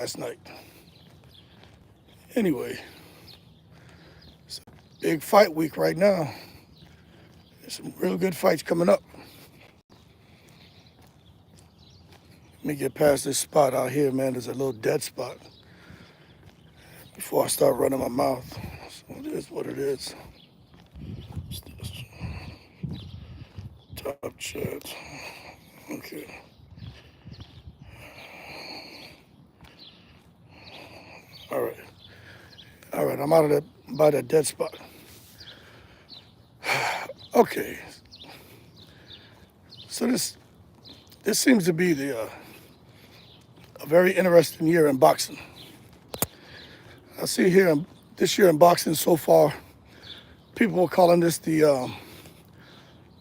last night. Anyway, it's a big fight week right now. There's some real good fights coming up. Let me get past this spot out here, man. There's a little dead spot before I start running my mouth. So it is what it is. Top chat. Okay. All right. All right. I'm out of that by that dead spot. Okay. So this seems to be a very interesting year in boxing. I see here this year in boxing so far, people are calling this the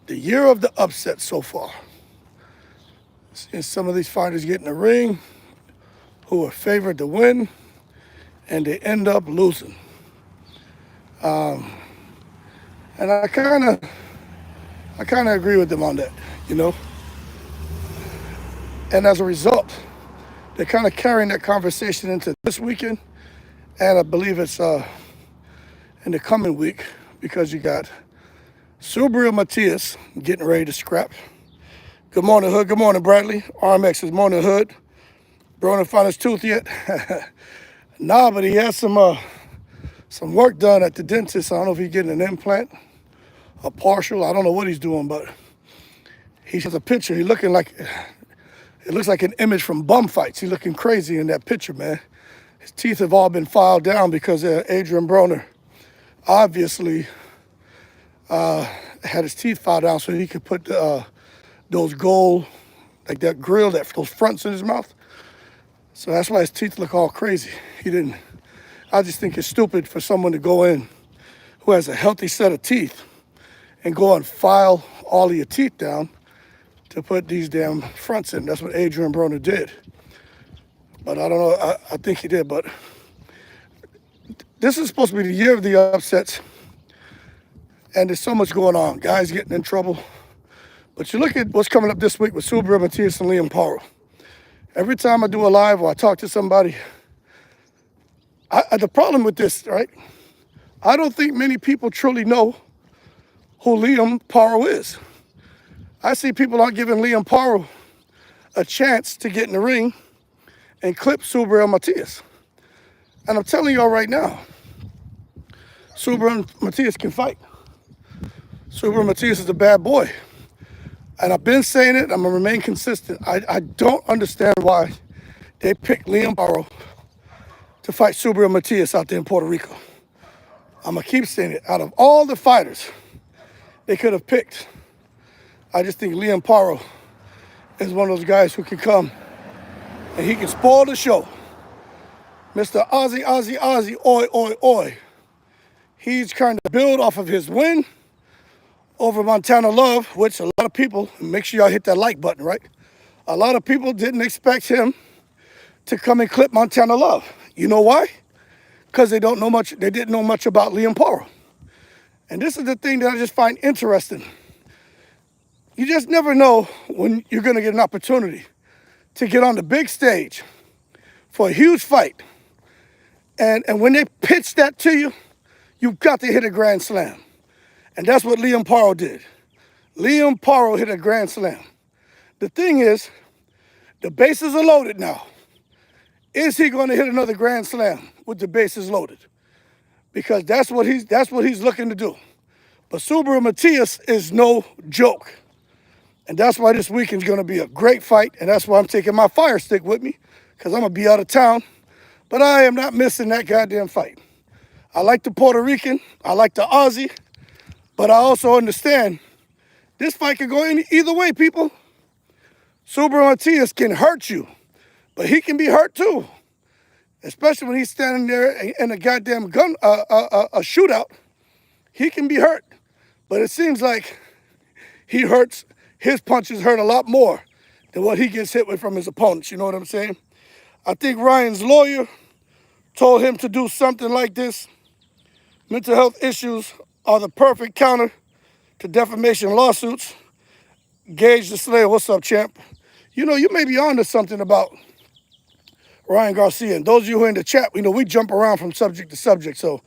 year of the upset so far. Seeing some of these fighters get in the ring who are favored to win, and they end up losing. And I kind of agree with them on that, you know. And as a result, they're kind of carrying that conversation into this weekend, and I believe it's in the coming week, because you got Subriel Matias getting ready to scrap. Good morning, Hood. Good morning, Bradley. RMX is morning, Hood. Broner found his tooth yet? Nah, but he has some work done at the dentist. I don't know if he's getting an implant, a partial. I don't know what he's doing, but he has a picture. He looking like, it looks like an image from Bum Fights. He's looking crazy in that picture, man. His teeth have all been filed down because Adrian Broner obviously had his teeth filed down so he could put those gold, like that grill, those fronts in his mouth. So that's why his teeth look all crazy. I just think it's stupid for someone to go in who has a healthy set of teeth and go and file all of your teeth down to put these damn fronts in. That's what Adrian Broner did. But I don't know, I think he did, but this is supposed to be the year of the upsets, and there's so much going on. Guys getting in trouble. But you look at what's coming up this week with Subriel Matias and Liam Paro. Every time I do a live or I talk to somebody, the problem with this, right? I don't think many people truly know who Liam Paro is. I see people aren't giving Liam Paro a chance to get in the ring and clip Subriel Matias. And I'm telling y'all right now, Subriel Matias can fight. Subriel Matias is a bad boy. And I've been saying it, I'm gonna remain consistent. I don't understand why they picked Liam Paro to fight Subriel Matias out there in Puerto Rico. I'm gonna keep saying it. Out of all the fighters they could have picked, I just think Liam Paro is one of those guys who can come and he can spoil the show. Mr. Ozzy, oi, oi, oi. He's trying to build off of his win over Montana Love, which a lot of people, make sure y'all hit that like button, right? A lot of people didn't expect him to come and clip Montana Love. You know why? Because they didn't know much about Liam Paro. And this is the thing that I just find interesting. You just never know when you're gonna get an opportunity to get on the big stage for a huge fight. And when they pitch that to you, you've got to hit a grand slam. And that's what Liam Paro did. Liam Paro hit a grand slam. The thing is, the bases are loaded now. Is he going to hit another grand slam with the bases loaded? Because that's what he's looking to do. But Subriel Matias is no joke. And that's why this weekend's going to be a great fight. And that's why I'm taking my fire stick with me, because I'm going to be out of town. But I am not missing that goddamn fight. I like the Puerto Rican. I like the Aussie. But I also understand this fight could go either way, people. Subriel Matias can hurt you, but he can be hurt too. Especially when he's standing there in a goddamn a shootout. He can be hurt. But it seems like his punches hurt a lot more than what he gets hit with from his opponents. You know what I'm saying? I think Ryan's lawyer told him to do something like this. Mental health issues are the perfect counter to defamation lawsuits. Gage the Slayer, what's up, champ? You know, you may be on to something about Ryan Garcia. And those of you who are in the chat, we jump around from subject to subject. So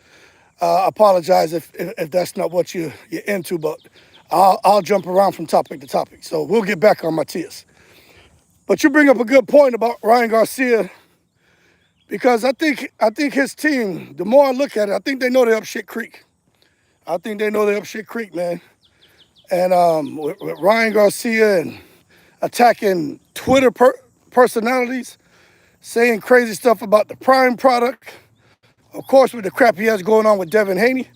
I apologize if that's not what you're into, but I'll jump around from topic to topic. So we'll get back on Matias. But you bring up a good point about Ryan Garcia, because I think his team, the more I look at it, I think they know they're up shit creek. I think they know they're up shit creek, man. And with Ryan Garcia and attacking Twitter personalities, saying crazy stuff about the Prime product, of course, with the crap he has going on with Devin Haney,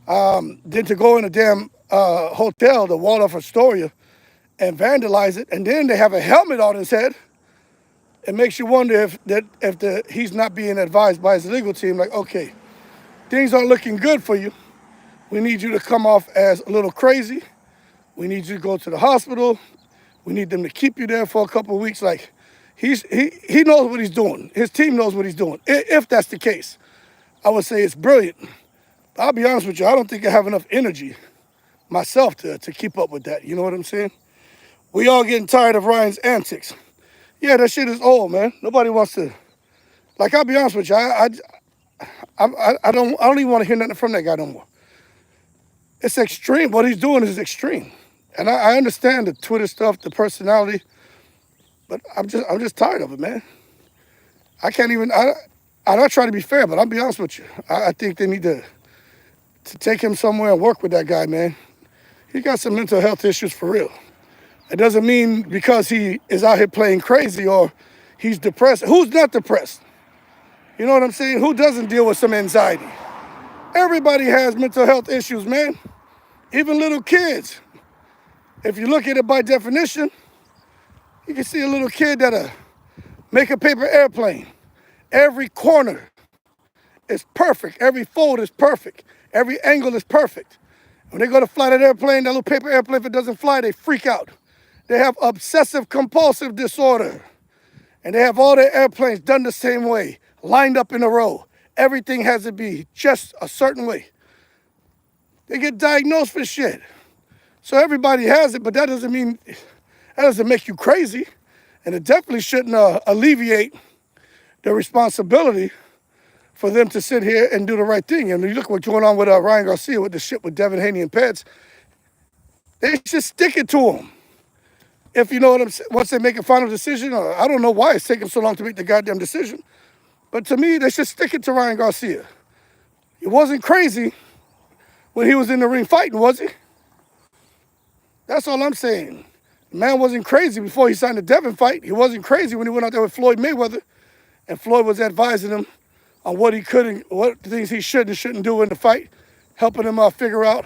then to go in a damn hotel, the Waldorf Astoria, and vandalize it, and then they have a helmet on his head. It makes you wonder if he's not being advised by his legal team, like, okay, things aren't looking good for you. We need you to come off as a little crazy. We need you to go to the hospital. We need them to keep you there for a couple of weeks. Like, he knows what he's doing. His team knows what he's doing. If that's the case, I would say it's brilliant. I'll be honest with you, I don't think I have enough energy myself to keep up with that. You know what I'm saying? We all getting tired of Ryan's antics. Yeah, that shit is old, man. Nobody wants to. Like, I'll be honest with you, I don't even want to hear nothing from that guy no more. It's extreme. What he's doing is extreme. And I understand the Twitter stuff, the personality, but I'm just tired of it, man. I can't even. I'm not trying to be fair, but I'll be honest with you. I think they need to take him somewhere and work with that guy, man. He got some mental health issues for real. It doesn't mean because he is out here playing crazy or he's depressed. Who's not depressed? You know what I'm saying? Who doesn't deal with some anxiety? Everybody has mental health issues, man. Even little kids. If you look at it by definition, you can see a little kid that'll make a paper airplane. Every corner is perfect. Every fold is perfect. Every angle is perfect. When they go to fly that airplane, that little paper airplane, if it doesn't fly, they freak out. They have obsessive compulsive disorder. And they have all their airplanes done the same way, lined up in a row. Everything has to be just a certain way. They get diagnosed for shit. So everybody has it, but that doesn't make you crazy. And it definitely shouldn't alleviate the responsibility for them to sit here and do the right thing. And you look what's going on with Ryan Garcia with the shit with Devin Haney and Pets. They should stick it to him. If you know what I'm saying, once they make a final decision, or I don't know why it's taking so long to make the goddamn decision, but to me, they should stick it to Ryan Garcia. He wasn't crazy when he was in the ring fighting, was he? That's all I'm saying. The man wasn't crazy before he signed the Devin fight. He wasn't crazy when he went out there with Floyd Mayweather, and Floyd was advising him on what he could and what things he should and shouldn't do in the fight, helping him figure out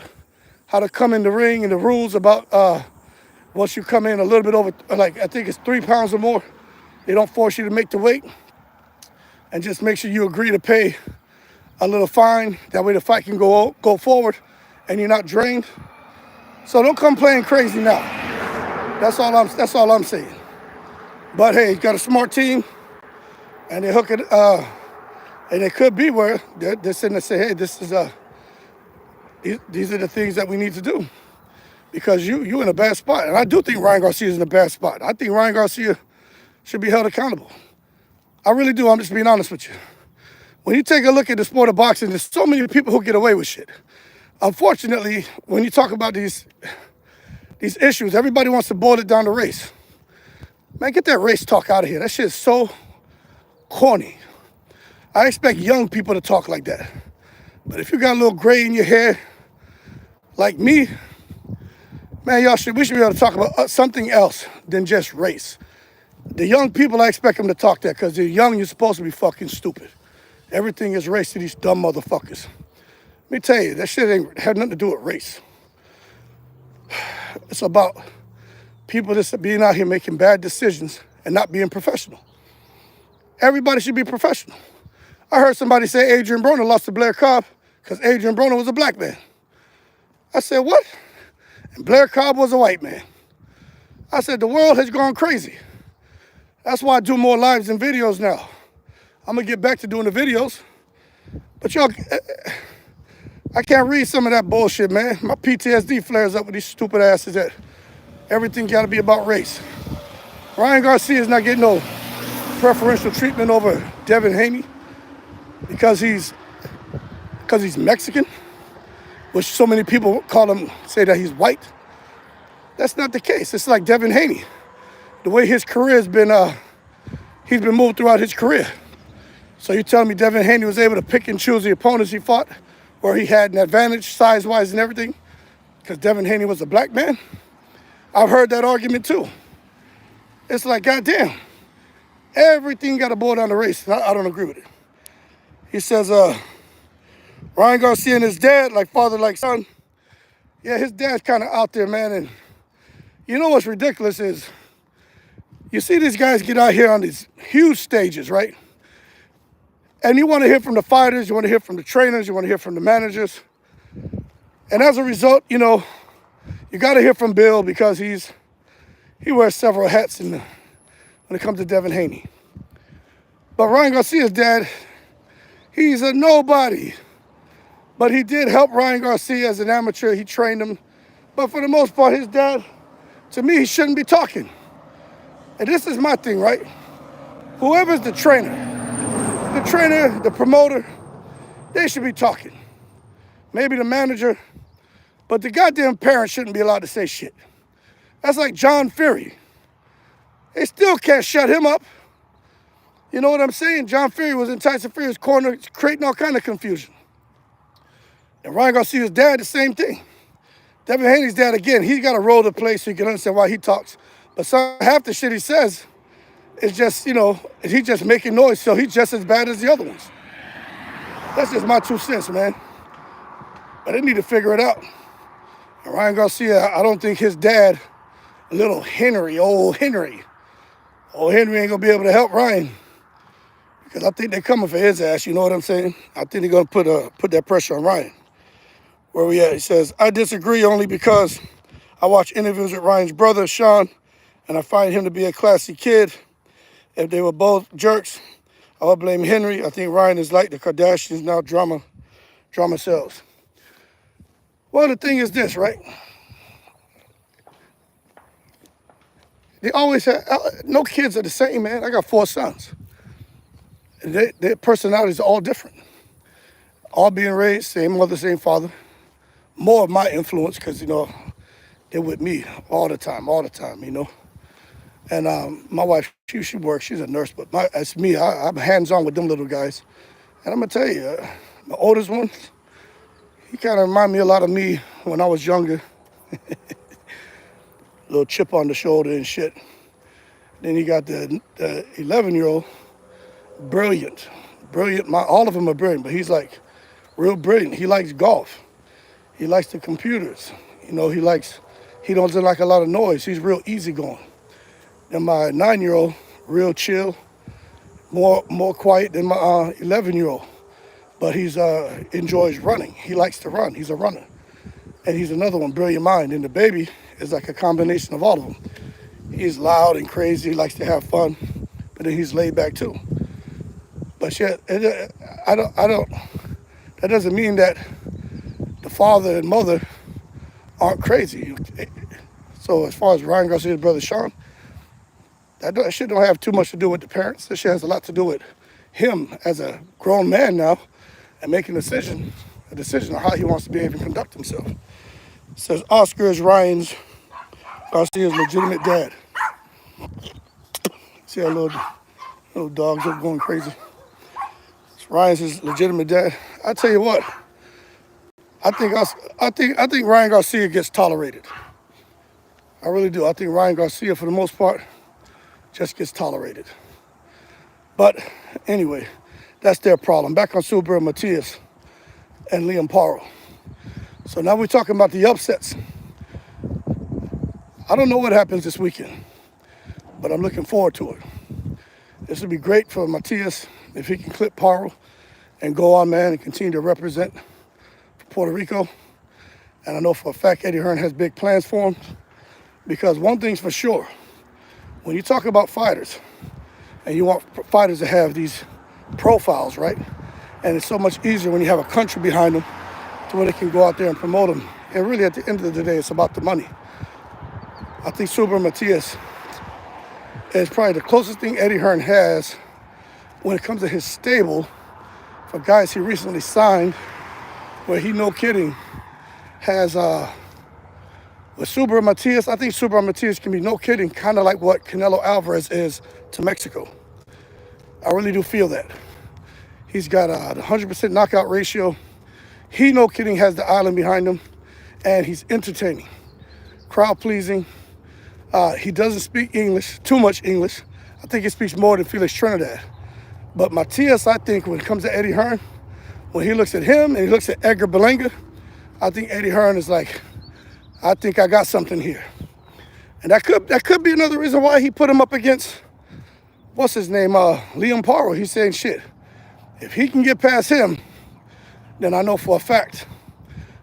how to come in the ring and the rules about once you come in a little bit over, like I think it's 3 pounds or more, they don't force you to make the weight. And just make sure you agree to pay a little fine. That way the fight can go forward and you're not drained. So don't come playing crazy now. That's all I'm saying. But hey, you got a smart team, and they hook it. And it could be where they're sitting and say, hey, this is these are the things that we need to do. Because you're in a bad spot. And I do think Ryan Garcia is in a bad spot. I think Ryan Garcia should be held accountable. I really do. I'm just being honest with you. When you take a look at the sport of boxing, there's so many people who get away with shit. Unfortunately, when you talk about these issues, everybody wants to boil it down to race. Man, get that race talk out of here. That shit is so corny. I expect young people to talk like that. But if you got a little gray in your hair, like me, man, we should be able to talk about something else than just race. The young people, I expect them to talk that because they're young, you're supposed to be fucking stupid. Everything is race to these dumb motherfuckers. Let me tell you, that shit ain't had nothing to do with race. It's about people just being out here making bad decisions and not being professional. Everybody should be professional. I heard somebody say Adrian Broner lost to Blair Cobb because Adrian Broner was a black man. I said, what? And Blair Cobb was a white man. I said, the world has gone crazy. That's why I do more lives and videos now. I'm going to get back to doing the videos. But y'all, I can't read some of that bullshit, man. My PTSD flares up with these stupid asses that everything got to be about race. Ryan Garcia is not getting no preferential treatment over Devin Haney because he's Mexican, which so many people say that he's white. That's not the case. It's like Devin Haney. The way his career has been, he's been moved throughout his career. So you're telling me Devin Haney was able to pick and choose the opponents he fought where he had an advantage size-wise and everything because Devin Haney was a black man? I've heard that argument too. It's like, goddamn, everything got to boil down to race. I don't agree with it. He says, Ryan Garcia and his dad, like father, like son. Yeah, his dad's kind of out there, man. And you know what's ridiculous is you see these guys get out here on these huge stages, right? And you want to hear from the fighters, you want to hear from the trainers, you want to hear from the managers. And as a result, you know, you got to hear from Bill because he wears several hats when it comes to Devin Haney. But Ryan Garcia's dad, he's a nobody. But he did help Ryan Garcia as an amateur. He trained him. But for the most part, his dad, to me, he shouldn't be talking. And this is my thing, right? Whoever's the trainer, the promoter, they should be talking. Maybe the manager, but the goddamn parents shouldn't be allowed to say shit. That's like John Fury. They still can't shut him up. You know what I'm saying? John Fury was in Tyson Fury's corner, creating all kind of confusion. And Ryan Garcia's dad, the same thing. Devin Haney's dad, again, he's got a role to play so you can understand why he talks. But half the shit he says is just, you know, he's just making noise, so he's just as bad as the other ones. That's just my 2 cents, man. But they need to figure it out. And Ryan Garcia, I don't think his dad, old Henry ain't gonna be able to help Ryan. Because I think they're coming for his ass, you know what I'm saying? I think they're gonna put that pressure on Ryan. Where we at? He says, I disagree only because I watch interviews with Ryan's brother, Sean, and I find him to be a classy kid. If they were both jerks, I would blame Henry. I think Ryan is like the Kardashians now, drama sells. Well, the thing is this, right? They always have, no kids are the same, man. I got 4 sons. And their personalities are all different. All being raised, same mother, same father. More of my influence because, you know, they're with me all the time, you know. And my wife, she works, she's a nurse, but as me, I'm hands-on with them little guys. And I'm going to tell you, my oldest one, he kind of reminded me a lot of me when I was younger. Little chip on the shoulder and shit. Then you got the 11-year-old, brilliant. All of them are brilliant, but he's like real brilliant. He likes golf. He likes the computers. You know, he doesn't like a lot of noise. He's real easygoing. And my 9-year-old, real chill, more quiet than my 11-year-old. But he's enjoys running. He likes to run. He's a runner. And he's another one, brilliant mind. And the baby is like a combination of all of them. He's loud and crazy. He likes to have fun, but then he's laid back too. But shit, I don't. That doesn't mean that the father and mother aren't crazy. So as far as Ryan Garcia's brother Sean, that shit don't have too much to do with the parents. This shit has a lot to do with him as a grown man now and making a decision on how he wants to behave and conduct himself. It says Oscar is Ryan's Garcia's legitimate dad. See how little dogs are going crazy. It's Ryan's his legitimate dad. I tell you what, I think Ryan Garcia gets tolerated. I really do. I think Ryan Garcia, for the most part, just gets tolerated. But anyway, that's their problem. Back on Subriel Matias and Liam Paro. So now we're talking about the upsets. I don't know what happens this weekend, but I'm looking forward to it. This would be great for Matias if he can clip Paro and go on, man, and continue to represent Puerto Rico. And I know for a fact Eddie Hearn has big plans for him, because one thing's for sure, when you talk about fighters and you want fighters to have these profiles, right? And it's so much easier when you have a country behind them to where they can go out there and promote them. And really, at the end of the day, it's about the money. I think Subriel Matias is probably the closest thing Eddie Hearn has when it comes to his stable for guys he recently signed, where he, no kidding, has with Subriel Matias. I think Subriel Matias can be, no kidding, kind of like what Canelo Alvarez is to Mexico. I really do feel that. He's got the 100% knockout ratio. He, no kidding, has the island behind him, and he's entertaining, crowd pleasing. He doesn't speak English, too much English. I think he speaks more than Felix Trinidad. But Matias, I think when it comes to Eddie Hearn, when he looks at him and he looks at Edgar Berlanga, I think Eddie Hearn is like, I think I got something here. And that could be another reason why he put him up against, what's his name, Liam Paro. He's saying, shit, if he can get past him, then I know for a fact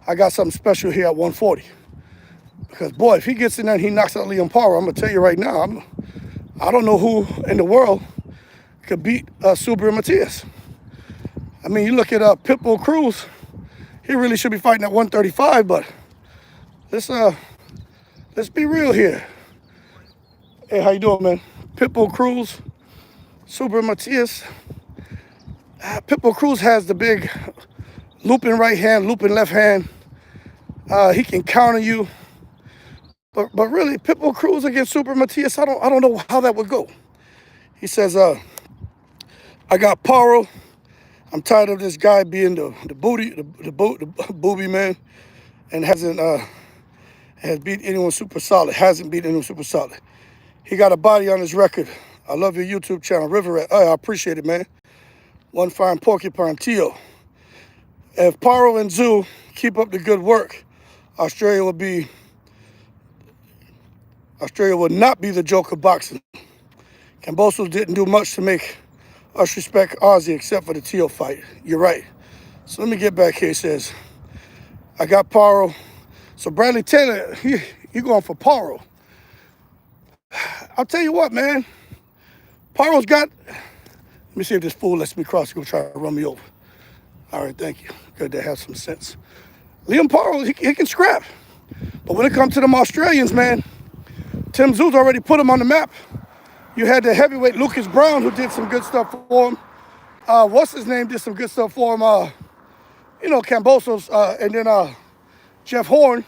I got something special here at 140. Because, boy, if he gets in there and he knocks out Liam Paro, I'm going to tell you right now, I don't know who in the world could beat Subriel Matias. I mean, you look at Pitbull Cruz, he really should be fighting at 135, but let's be real here. Hey, how you doing, man? Pitbull Cruz, Subriel Matias. Pitbull Cruz has the big looping right hand, looping left hand. He can counter you. But really, Pitbull Cruz against Subriel Matias, I don't know how that would go. He says, I got Paro. I'm tired of this guy being the booby man, and has beat anyone super solid. Hasn't beat anyone super solid. He got a body on his record. I love your YouTube channel, River. I appreciate it, man. One fine porcupine, Tio. If Paro and Zoo keep up the good work, Australia would not be the joke of boxing. Kambosos didn't do much to make us respect Ozzy except for the Tio fight. You're right. So let me get back here. He says, I got Paro. So Bradley Taylor, he going for Paro. I'll tell you what, man. Paro's got, let me see if this fool lets me cross. He's going to try to run me over. All right, thank you. Good to have some sense. Liam Paro, he can scrap. But when it comes to them Australians, man, Tim Tszyu's already put him on the map. You had the heavyweight Lucas Brown, who did some good stuff for him. What's his name did some good stuff for him. Kambosos, and then Jeff Horn.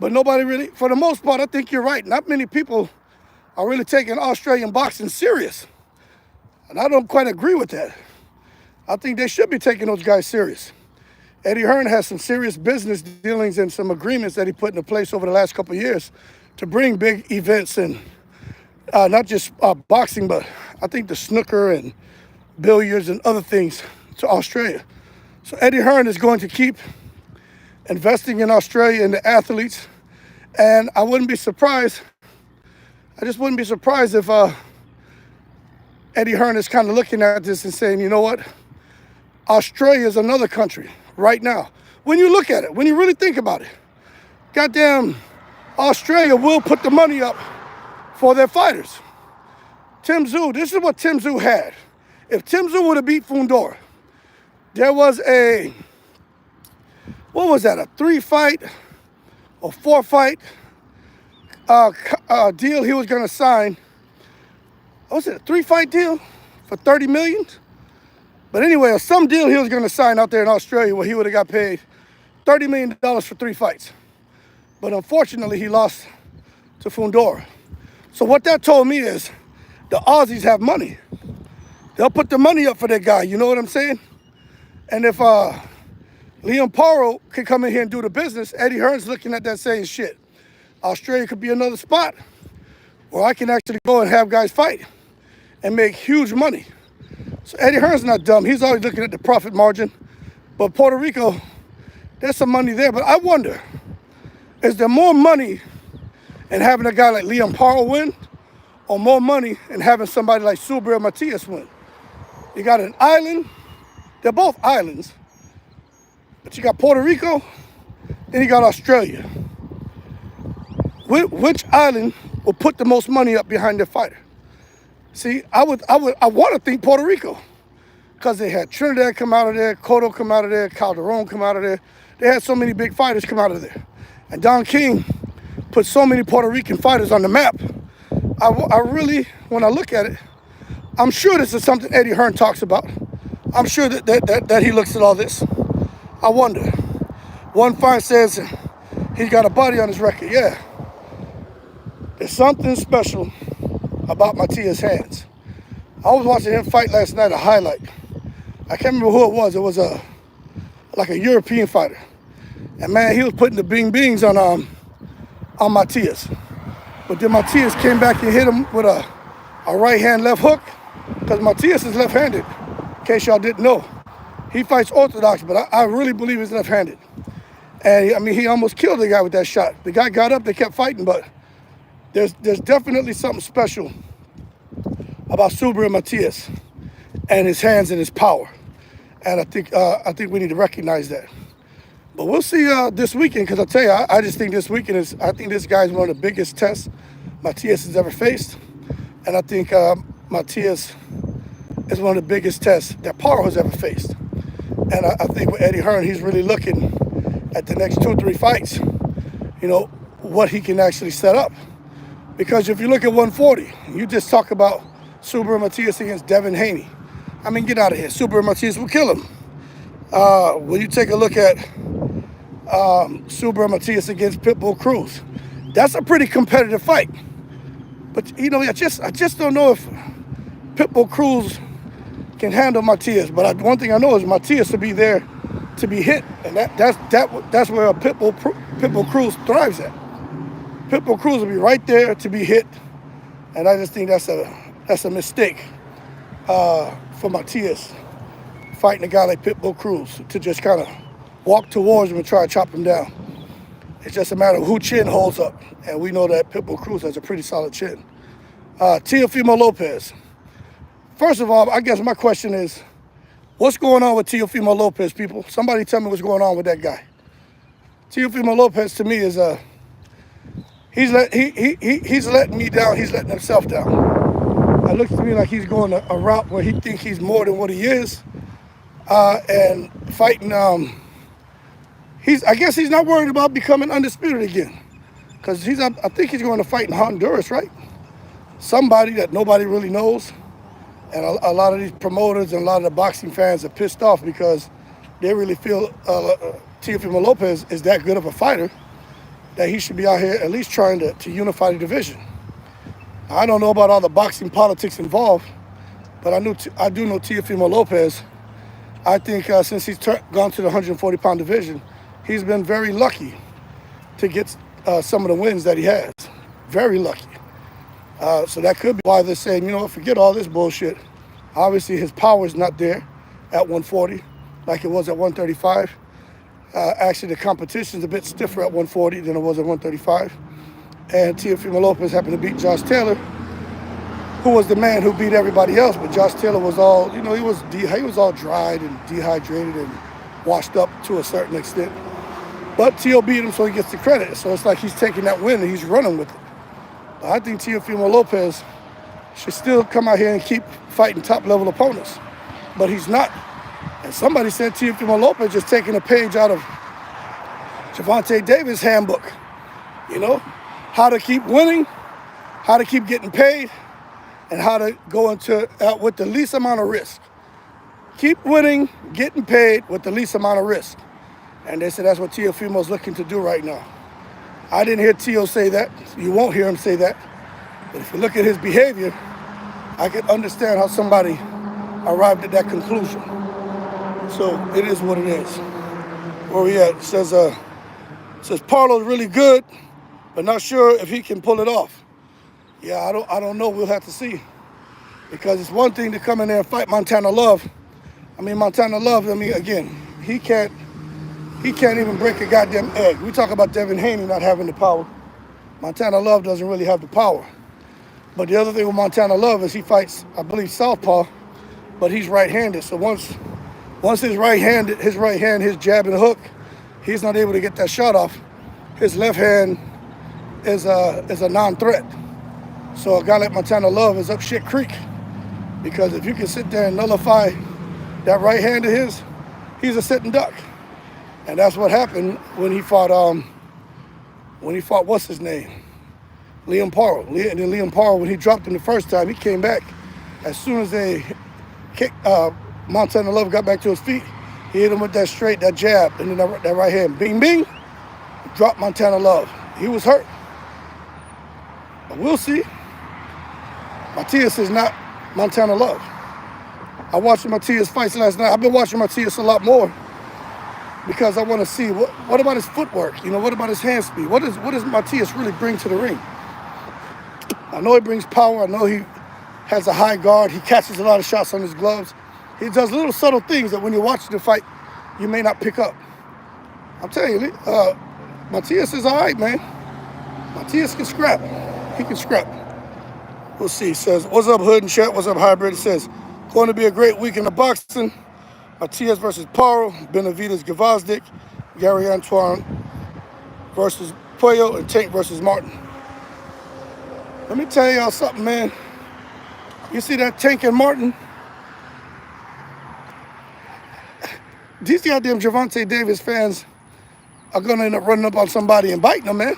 But nobody really, for the most part, I think you're right. Not many people are really taking Australian boxing serious. And I don't quite agree with that. I think they should be taking those guys serious. Eddie Hearn has some serious business dealings and some agreements that he put into place over the last couple of years to bring big events and not just boxing, but I think the snooker and billiards and other things to Australia. So Eddie Hearn is going to keep investing in Australia and the athletes. And I wouldn't be surprised. I just wouldn't be surprised if Eddie Hearn is kind of looking at this and saying, you know what? Australia is another country right now. When you look at it, when you really think about it, goddamn, Australia will put the money up for their fighters. Tim Tszyu, this is what Tim Tszyu had. If Tim Tszyu would have beat Fundora, there was a 3-fight or 4-fight deal he was going to sign. What was it, a 3-fight deal for $30 million? But anyway, some deal he was going to sign out there in Australia where he would have got paid $30 million for 3 fights. But unfortunately, he lost to Fundora. So what that told me is the Aussies have money. They'll put the money up for that guy, you know what I'm saying? And if Liam Paro can come in here and do the business, Eddie Hearn's looking at that saying, shit, Australia could be another spot where I can actually go and have guys fight and make huge money. So Eddie Hearn's not dumb. He's always looking at the profit margin. But Puerto Rico, there's some money there. But I wonder, is there more money in having a guy like Liam Paro win or more money in having somebody like Subriel Matias win? You got an island. They're both islands. But you got Puerto Rico, then you got Australia. Which island will put the most money up behind their fighter? See, I want to think Puerto Rico, because they had Trinidad come out of there, Cotto come out of there, Calderon come out of there. They had so many big fighters come out of there. And Don King put so many Puerto Rican fighters on the map. I really, when I look at it, I'm sure this is something Eddie Hearn talks about. I'm sure that he looks at all this. I wonder. One fight says he's got a body on his record. Yeah. There's something special about Matias' hands. I was watching him fight last night, a highlight. I can't remember who it was. It was like a European fighter. And man, he was putting the bing bings on Matias. But then Matias came back and hit him with a right hand left hook, because Matias is left-handed, in case y'all didn't know. He fights orthodox, but I really believe he's left-handed. And I mean, he almost killed the guy with that shot. The guy got up, they kept fighting, but there's definitely something special about Subriel Matias and his hands and his power. And I think we need to recognize that. But we'll see this weekend, because I'll tell you, I just think this weekend I think this guy's one of the biggest tests Matias has ever faced. And I think Matias is one of the biggest tests that Paro has ever faced. And I think with Eddie Hearn, he's really looking at the next 2 or 3 fights, what he can actually set up. Because if you look at 140, you just talk about Subriel Matias against Devin Haney. I mean, get out of here. Subriel Matias will kill him. When you take a look at Subriel Matias against Pitbull Cruz, that's a pretty competitive fight. But I just don't know if Pitbull Cruz can handle Matias. But one thing I know is Matias will be there to be hit, and that's where Pitbull Cruz thrives at. Pitbull Cruz will be right there to be hit, and I just think that's a mistake for Matias fighting a guy like Pitbull Cruz to just kind of walk towards him and try to chop him down. It's just a matter of who chin holds up, and we know that Pitbull Cruz has a pretty solid chin. Teofimo Lopez. First of all, I guess my question is, what's going on with Teofimo Lopez, people? Somebody tell me what's going on with that guy. Teofimo Lopez, to me, is he's letting me down. He's letting himself down. It looks to me like he's going a route where he thinks he's more than what he is, and fighting. I guess he's not worried about becoming undisputed again, because I think he's going to fight in Honduras, right? Somebody that nobody really knows. And a lot of these promoters and a lot of the boxing fans are pissed off because they really feel Teofimo Lopez is that good of a fighter that he should be out here at least trying to unify the division. I don't know about all the boxing politics involved, but I do know Teofimo Lopez. I think since he's gone to the 140-pound division, he's been very lucky to get some of the wins that he has. Very lucky. So that could be why they're saying, forget all this bullshit. Obviously, his power is not there at 140 like it was at 135. Actually, the competition's a bit stiffer at 140 than it was at 135. And Teofimo Lopez happened to beat Josh Taylor, who was the man who beat everybody else. But Josh Taylor was all, he was all dried and dehydrated and washed up to a certain extent. But Teo beat him, so he gets the credit. So it's like he's taking that win and he's running with it. I think Teofimo Lopez should still come out here and keep fighting top-level opponents. But he's not. And somebody said Teofimo Lopez just taking a page out of Gervonta Davis' handbook. How to keep winning, how to keep getting paid, and how to go out with the least amount of risk. Keep winning, getting paid with the least amount of risk. And they said that's what Teofimo's looking to do right now. I didn't hear Teo say that. You won't hear him say that. But if you look at his behavior, I can understand how somebody arrived at that conclusion. So it is what it is. Where we at? It says Parlo's really good, but not sure if he can pull it off. Yeah, I don't know. We'll have to see. Because it's one thing to come in there and fight Montana Love. Montana Love, again, he can't even break a goddamn egg. We talk about Devin Haney not having the power. Montana Love doesn't really have the power. But the other thing with Montana Love is he fights, I believe, southpaw, but he's right-handed. So once his right hand, his jab and hook, he's not able to get that shot off. His left hand is a non-threat. So a guy like Montana Love is up shit creek, because if you can sit there and nullify that right hand of his, he's a sitting duck. And that's what happened when he fought what's his name? Liam Parra. And then Liam Parra, when he dropped him the first time, he came back. As soon as they kicked, Montana Love got back to his feet, he hit him with that straight, that jab, and then that right hand. Bing, bing, dropped Montana Love. He was hurt. But we'll see. Matias is not Montana Love. I watched Matias fights last night. I've been watching Matias a lot more because I want to see what about his footwork? You know, what about his hand speed? What does Matias really bring to the ring? I know he brings power. I know he has a high guard. He catches a lot of shots on his gloves. He does little subtle things that when you're watching the fight, you may not pick up. I'm telling you, Matias is all right, man. Matias can scrap. He can scrap. We'll see. He says, what's up, Hood and Chat? What's up, Hybrid? It says, going to be a great weekend of boxing. Matias versus Parra, Benavidez Gvozdyk, Gary Antoine versus Puello, and Tank versus Martin. Let me tell y'all something, man. You see that Tank and Martin? These goddamn Gervonta Davis fans are going to end up running up on somebody and biting them, man.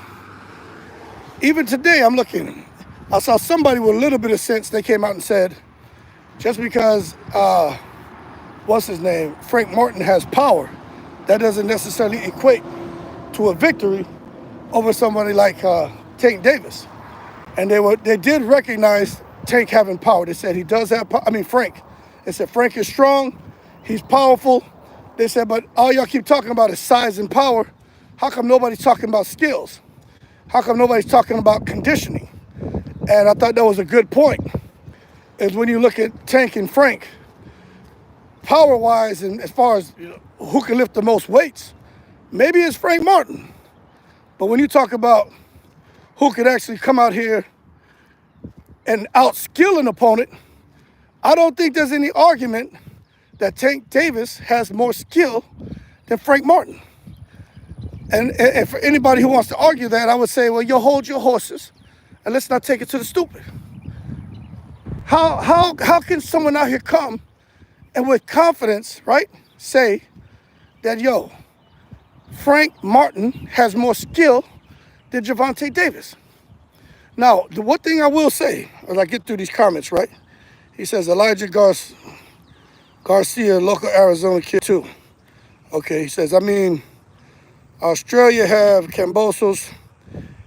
Even today, I'm looking. I saw somebody with a little bit of sense. They came out and said, just because, what's his name, Frank Martin has power, that doesn't necessarily equate to a victory over somebody like Tank Davis. And they did recognize Tank having power. They said he does have power. I mean, Frank. They said Frank is strong. He's powerful. They said, but all y'all keep talking about is size and power. How come nobody's talking about skills? How come nobody's talking about conditioning? And I thought that was a good point. Is when you look at Tank and Frank, power-wise and as far as who can lift the most weights, maybe it's Frank Martin. But when you talk about who could actually come out here and outskill an opponent, I don't think there's any argument that Tank Davis has more skill than Frank Martin. And for anybody who wants to argue that, I would say, well, you hold your horses and let's not take it to the stupid. How can someone out here come and with confidence, right, say that, yo, Frank Martin has more skill than Gervonta Davis? Now, the one thing I will say as I get through these comments, right, he says Elijah Garcia, local Arizona kid too. Okay, he says, I mean, Australia have Cambosos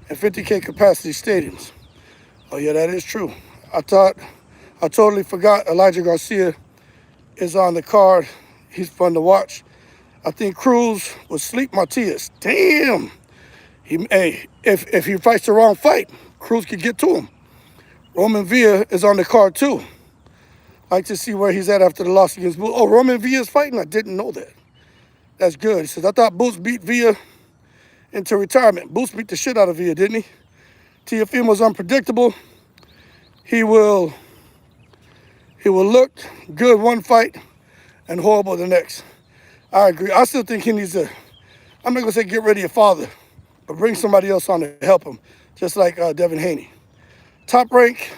and 50K capacity stadiums. Oh yeah, that is true. I totally forgot Elijah Garcia is on the card. He's fun to watch. I think Cruz would sleep Matias. Damn. If he fights the wrong fight, Cruz could get to him. Roman Villa is on the card too. Like to see where he's at after the loss against Boots. Oh, Roman Villa is fighting? I didn't know that. That's good. He says, I thought Boots beat Villa into retirement. Boots beat the shit out of Villa, didn't he? Teofimo's unpredictable. He will look good one fight and horrible the next. I agree. I still think he needs to, I'm not going to say get rid of your father, but bring somebody else on to help him, just like Devin Haney. Top Rank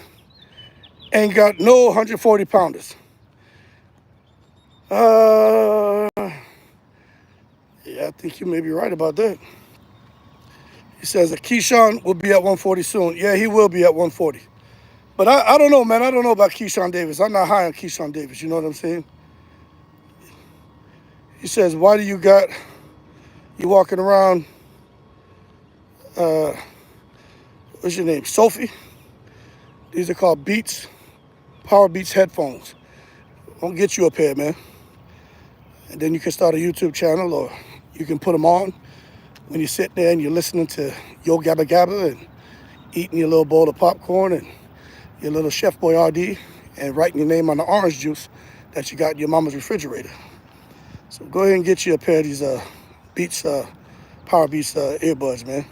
ain't got no 140-pounders. Yeah, I think you may be right about that. He says that Keyshawn will be at 140 soon. Yeah, he will be at 140. But I don't know, man. I don't know about Keyshawn Davis. I'm not high on Keyshawn Davis. You know what I'm saying? He says, why do you walking around, what's your name? Sophie? These are called Beats, Power Beats headphones. I'll get you a pair, man. And then you can start a YouTube channel, or you can put them on when you sit there and you're listening to Yo Gabba Gabba and eating your little bowl of popcorn and your little Chef Boyardee and writing your name on the orange juice that you got in your mama's refrigerator. So go ahead and get you a pair of these Beats, Power Beats earbuds, man.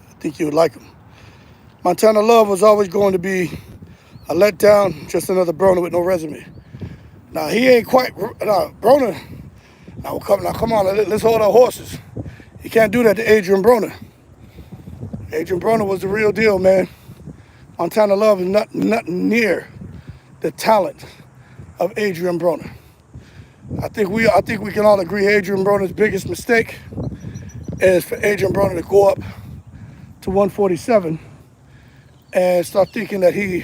I think you would like them. Montana Love was always going to be a letdown, just another Broner with no resume. Now, he ain't quite, Broner, come on, let's hold our horses. You can't do that to Adrian Broner. Adrian Broner was the real deal, man. Montana Love is nothing near the talent of Adrian Broner. I think we can all agree Adrian Broner's biggest mistake is for Adrian Broner to go up to 147 and start thinking that he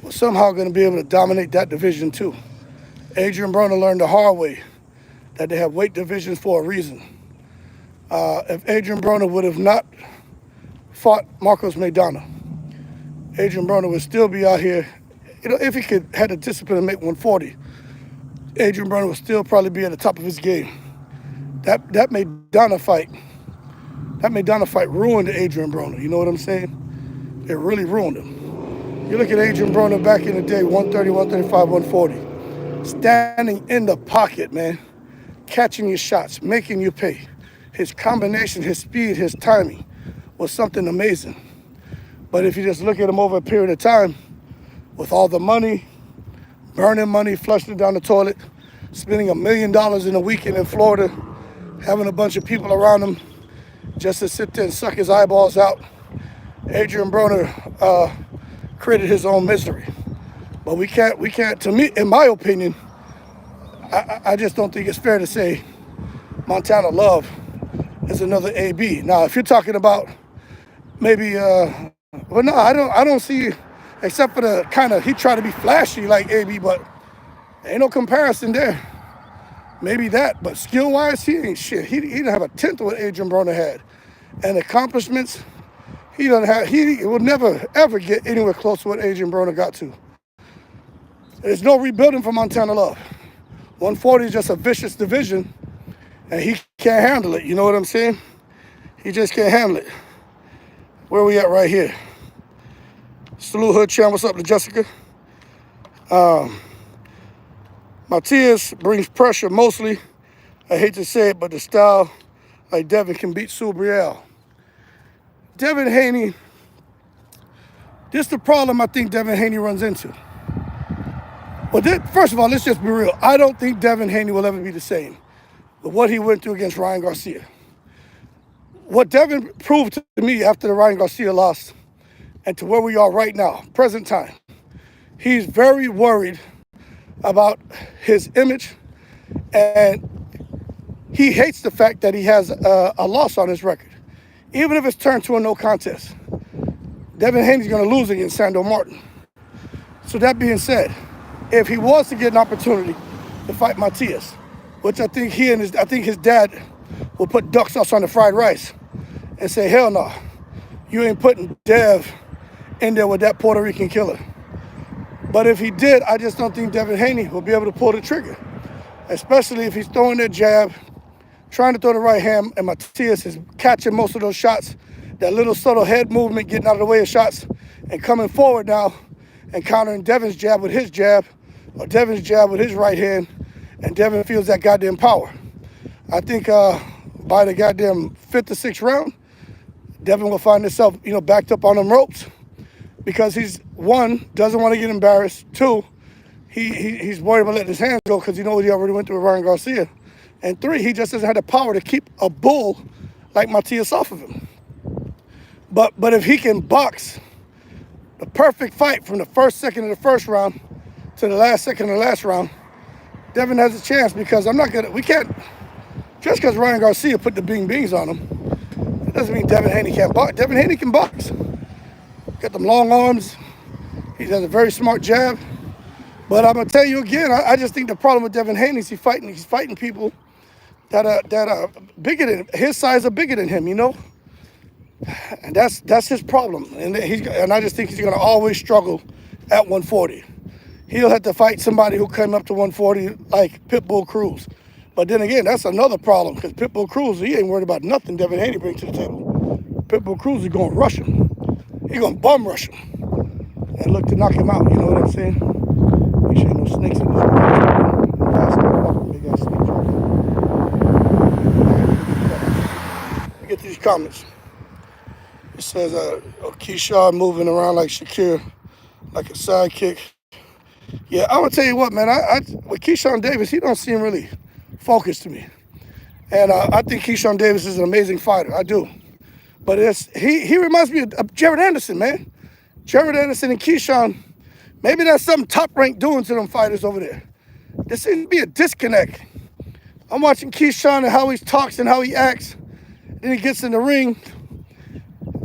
was somehow going to be able to dominate that division too. Adrian Broner learned the hard way that they have weight divisions for a reason. If Adrian Broner would have not fought Marcos Maidana, Adrian Broner would still be out here. If he could had the discipline to make 140, Adrian Broner would still probably be at the top of his game. That Maidana fight ruined Adrian Broner. You know what I'm saying? It really ruined him. You look at Adrian Broner back in the day, 130, 135, 140, standing in the pocket, man, catching your shots, making you pay. His combination, his speed, his timing was something amazing. But if you just look at him over a period of time, with all the money, burning money, flushing it down the toilet, spending $1 million in a weekend in Florida, having a bunch of people around him just to sit there and suck his eyeballs out, Adrian Broner created his own misery. But we can't, to me, in my opinion, I just don't think it's fair to say Montana Love is another AB. Now, if you're talking about maybe, well, no, I don't see, except for the kind of, he tried to be flashy like AB, but ain't no comparison there. Maybe that, but skill-wise, he ain't shit. He didn't have a tenth of what Adrian Broner had. And accomplishments, he will never, ever get anywhere close to what Adrian Broner got to. There's no rebuilding for Montana Love. 140 is just a vicious division, and he can't handle it. You know what I'm saying? He just can't handle it. Where we at right here? Salute Hood Chan, what's up to Jessica? Matias brings pressure mostly. I hate to say it, but the style like Devin can beat Subriel. Devin Haney, this is the problem I think Devin Haney runs into. Well, first of all, let's just be real. I don't think Devin Haney will ever be the same with what he went through against Ryan Garcia. What Devin proved to me after the Ryan Garcia loss and to where we are right now, present time, he's very worried about his image, and he hates the fact that he has a loss on his record. Even if it's turned to a no contest, Devin Haney's going to lose against Sando Martin. So that being said, if he was to get an opportunity to fight Matias, which I think his dad will put duck sauce on the fried rice and say, hell no, you ain't putting Dev in there with that Puerto Rican killer. But if he did, I just don't think Devin Haney will be able to pull the trigger, especially if he's throwing that jab, trying to throw the right hand, and Matias is catching most of those shots, that little subtle head movement, getting out of the way of shots, and coming forward now and countering Devin's jab with his jab, or Devin's jab with his right hand, and Devin feels that goddamn power. I think by the goddamn 5th or 6th round, Devin will find himself, backed up on them ropes, because he's, one, doesn't want to get embarrassed. Two, he's worried about letting his hands go because he knows he already went through with Ryan Garcia. And three, he just doesn't have the power to keep a bull like Matias off of him. But if he can box the perfect fight from the first second of the first round to the last second of the last round, Devin has a chance, because we can't, just because Ryan Garcia put the bing-bings on him, it doesn't mean Devin Haney can't box. Devin Haney can box. Got them long arms. He has a very smart jab. But I'm going to tell you again, I just think the problem with Devin Haney is he's fighting people that are bigger than him. His size are bigger than him, And that's his problem. And I just think he's going to always struggle at 140. He'll have to fight somebody who came up to 140 like Pitbull Cruz. But then again, that's another problem, because Pitbull Cruz, he ain't worried about nothing Devin Haney brings to the table. Pitbull Cruz is going to rush him. He's going to bum rush him and look to knock him out. You know what I'm saying? Make sure ain't no snakes in this room. Big ass snakes right there. Get these comments. It says, Keyshawn moving around like Shakir, like a sidekick. Yeah, I'm going to tell you what, man. With Keyshawn Davis, he don't seem really focused to me. And I think Keyshawn Davis is an amazing fighter. I do. But he reminds me of Jared Anderson, man. Jared Anderson and Keyshawn, maybe that's something Top Rank doing to them fighters over there. There seems to be a disconnect. I'm watching Keyshawn and how he talks and how he acts. Then he gets in the ring.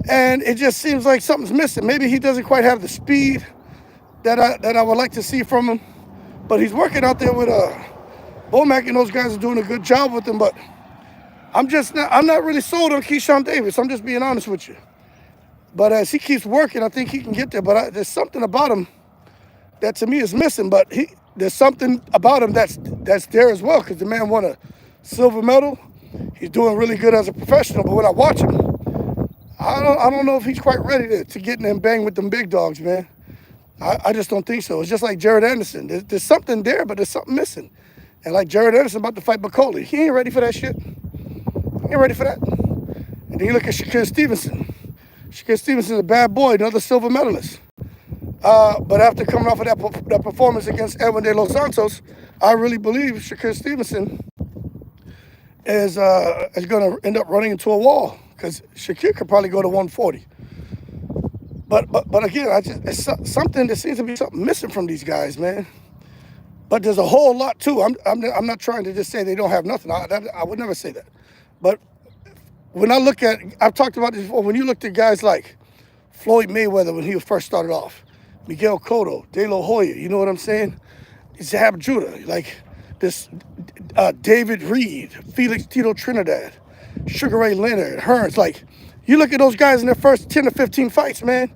And it just seems like something's missing. Maybe he doesn't quite have the speed that I would like to see from him. But he's working out there with Bomac, and those guys are doing a good job with him. But I'm not really sold on Keyshawn Davis. I'm just being honest with you. But as he keeps working, I think he can get there. But there's something about him that to me is missing. But there's something about him that's there as well, because the man won a silver medal. He's doing really good as a professional. But when I watch him, I don't know if he's quite ready to get in and bang with them big dogs, man. I just don't think so. It's just like Jared Anderson. There's something there, but there's something missing. And like Jared Anderson about to fight Bacoli. He ain't ready for that shit. He ain't ready for that. And then you look at Shakur Stevenson. Shakur Stevenson's a bad boy, another silver medalist. But after coming off of that performance against Edwin De Los Santos, I really believe Shakur Stevenson is going to end up running into a wall, because Shakur could probably go to 140. But again, it's something. There seems to be something missing from these guys, man. But there's a whole lot too. I'm not trying to just say they don't have nothing. I would never say that. But when I look at, I've talked about this before. When you look at guys like Floyd Mayweather when he first started off, Miguel Cotto, De La Hoya, you know what I'm saying? Zab Judah, like this, David Reed, Felix Tito Trinidad, Sugar Ray Leonard, Hearns. Like, you look at those guys in their first 10 or 15 fights, man.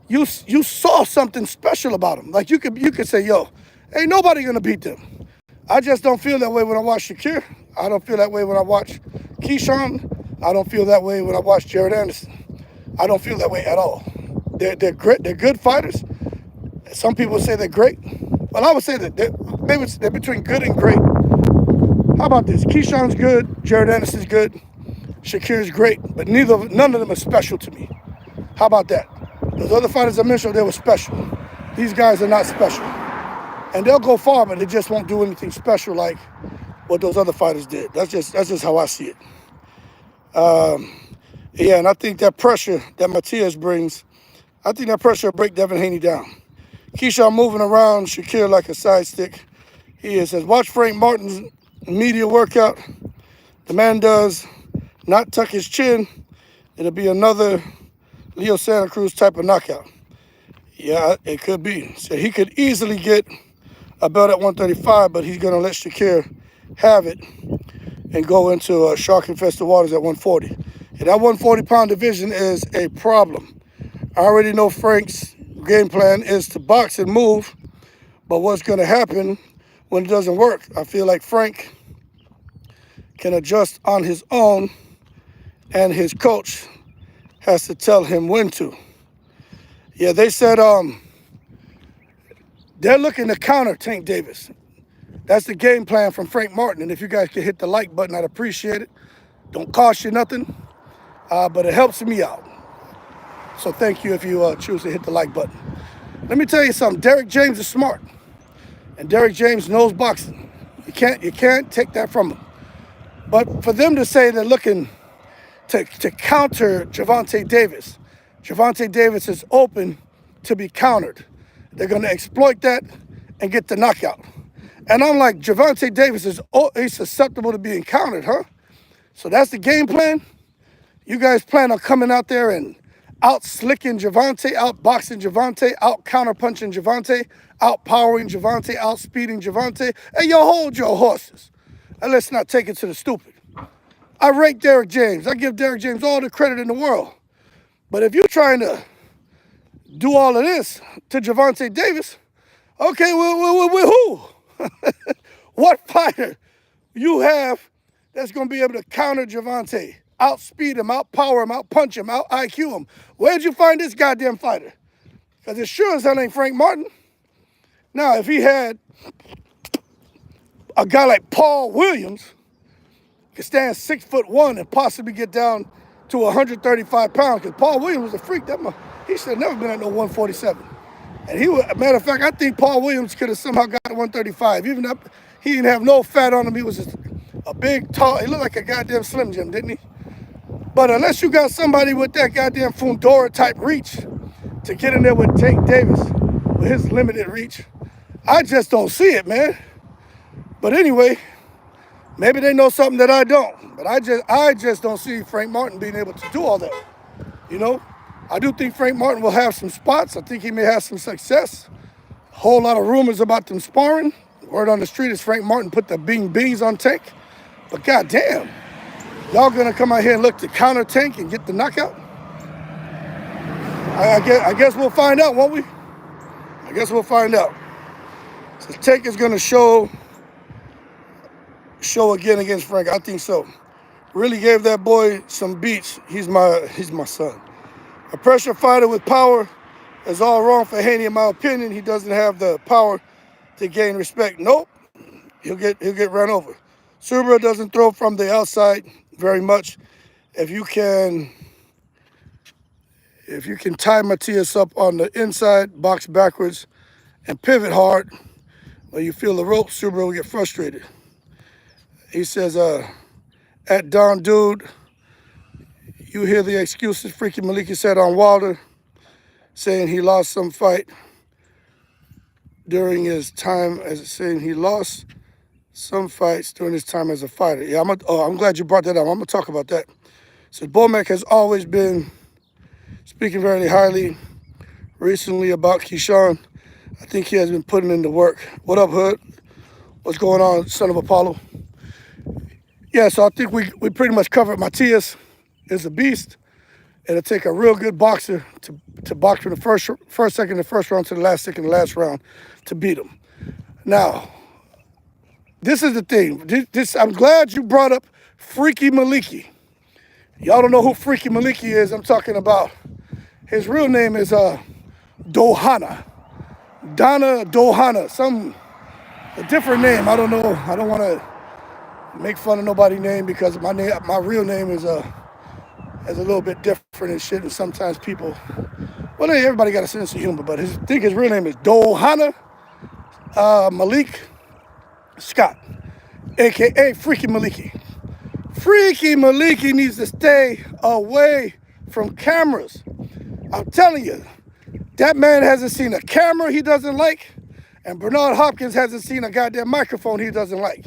You saw something special about them. Like, you could say, yo, ain't nobody gonna beat them. I just don't feel that way when I watch Shakur. I don't feel that way when I watch Keyshawn. I don't feel that way when I watch Jared Anderson. I don't feel that way at all. They're great. They're good fighters. Some people say they're great. Well, I would say that they're between good and great. How about this? Keyshawn's good. Jared Anderson's good. Shakur's great. But none of them are special to me. How about that? Those other fighters I mentioned, they were special. These guys are not special. And they'll go far, but they just won't do anything special like what those other fighters did. That's just how I see it. Yeah, and I think that pressure that Matias brings, I think that pressure will break Devin Haney down. Keyshawn moving around Shakur like a side stick. He says, watch Frank Martin's media workout. The man does not tuck his chin. It'll be another Leo Santa Cruz type of knockout. Yeah, it could be. So he could easily get a belt at 135, but he's going to let Shakur have it and go into shark-infested waters at 140. And that 140-pound division is a problem. I already know Frank's game plan is to box and move, but what's going to happen when it doesn't work? I feel like Frank can adjust on his own, and his coach has to tell him when to. Yeah, they said they're looking to counter Tank Davis. That's the game plan from Frank Martin. And if you guys can hit the like button, I'd appreciate it. Don't cost you nothing, but it helps me out. So thank you if you choose to hit the like button. Let me tell you something. Derrick James is smart, and Derrick James knows boxing. You can't take that from him. But for them to say they're looking to counter Gervonta Davis, Gervonta Davis is open to be countered. They're going to exploit that and get the knockout. And I'm like, Gervonta Davis he's susceptible to being countered, huh? So that's the game plan? You guys plan on coming out there and out-slicking Gervonta, out-boxing Gervonta, out-counter-punching Gervonta, out-powering Gervonta, out-speeding Gervonta? Hey, yo, hold your horses. And let's not take it to the stupid. I rate Derrick James. I give Derrick James all the credit in the world. But if you're trying to do all of this to Gervonta Davis, okay, with who? What fighter you have that's going to be able to counter Gervonta, outspeed him, outpower him, outpunch him, out-IQ him? Where'd you find this goddamn fighter? Because it sure as hell ain't Frank Martin. Now, if he had a guy like Paul Williams, could stand 6'1" and possibly get down to 135 pounds, because Paul Williams was a freak. He should have never been at no 147. And matter of fact, I think Paul Williams could have somehow got to 135. Even up, he didn't have no fat on him. He was just a big, tall, he looked like a goddamn Slim Jim, didn't he? But unless you got somebody with that goddamn Fundora type reach to get in there with Tank Davis, with his limited reach, I just don't see it, man. But anyway, maybe they know something that I don't. But I just don't see Frank Martin being able to do all that. You know, I do think Frank Martin will have some spots. I think he may have some success. A whole lot of rumors about them sparring. Word on the street is Frank Martin put the beans on Tank. But goddamn, y'all gonna come out here and look to counter Tank and get the knockout? I guess we'll find out, won't we? I guess we'll find out. So Tank is gonna show again against Frank. I think so. Really gave that boy some beats. He's my son. A pressure fighter with power is all wrong for Haney, in my opinion. He doesn't have the power to gain respect. Nope. He'll get run over. Subra doesn't throw from the outside very much. If you can tie Matias up on the inside, box backwards, and pivot hard, when you feel the rope, Subra will get frustrated. He says, at Don Dude, you hear the excuses Freaky Maliki said on Wilder, saying he lost some fight during his time he lost some fights during his time as a fighter. Yeah, I'm glad you brought that up. I'm gonna talk about that. So Bomac has always been speaking very highly recently about Keyshawn. I think he has been putting in the work. What up, Hood? What's going on, son of Apollo? Yeah, so I think we pretty much covered. Matias is a beast. It'll take a real good boxer to box from the first second, the first round to the last second, the last round to beat him. Now, this is the thing. I'm glad you brought up Freaky Maliki. Y'all don't know who Freaky Maliki is. I'm talking about. His real name is Dohana. Donna Dohana. A different name. I don't know. I don't want to make fun of nobody's name because my real name is a little bit different and shit. And sometimes people, well, everybody got a sense of humor, but I think his real name is Dohana Malik Scott, aka Freaky Maliki. Freaky Maliki needs to stay away from cameras. I'm telling you, that man hasn't seen a camera he doesn't like, and Bernard Hopkins hasn't seen a goddamn microphone he doesn't like.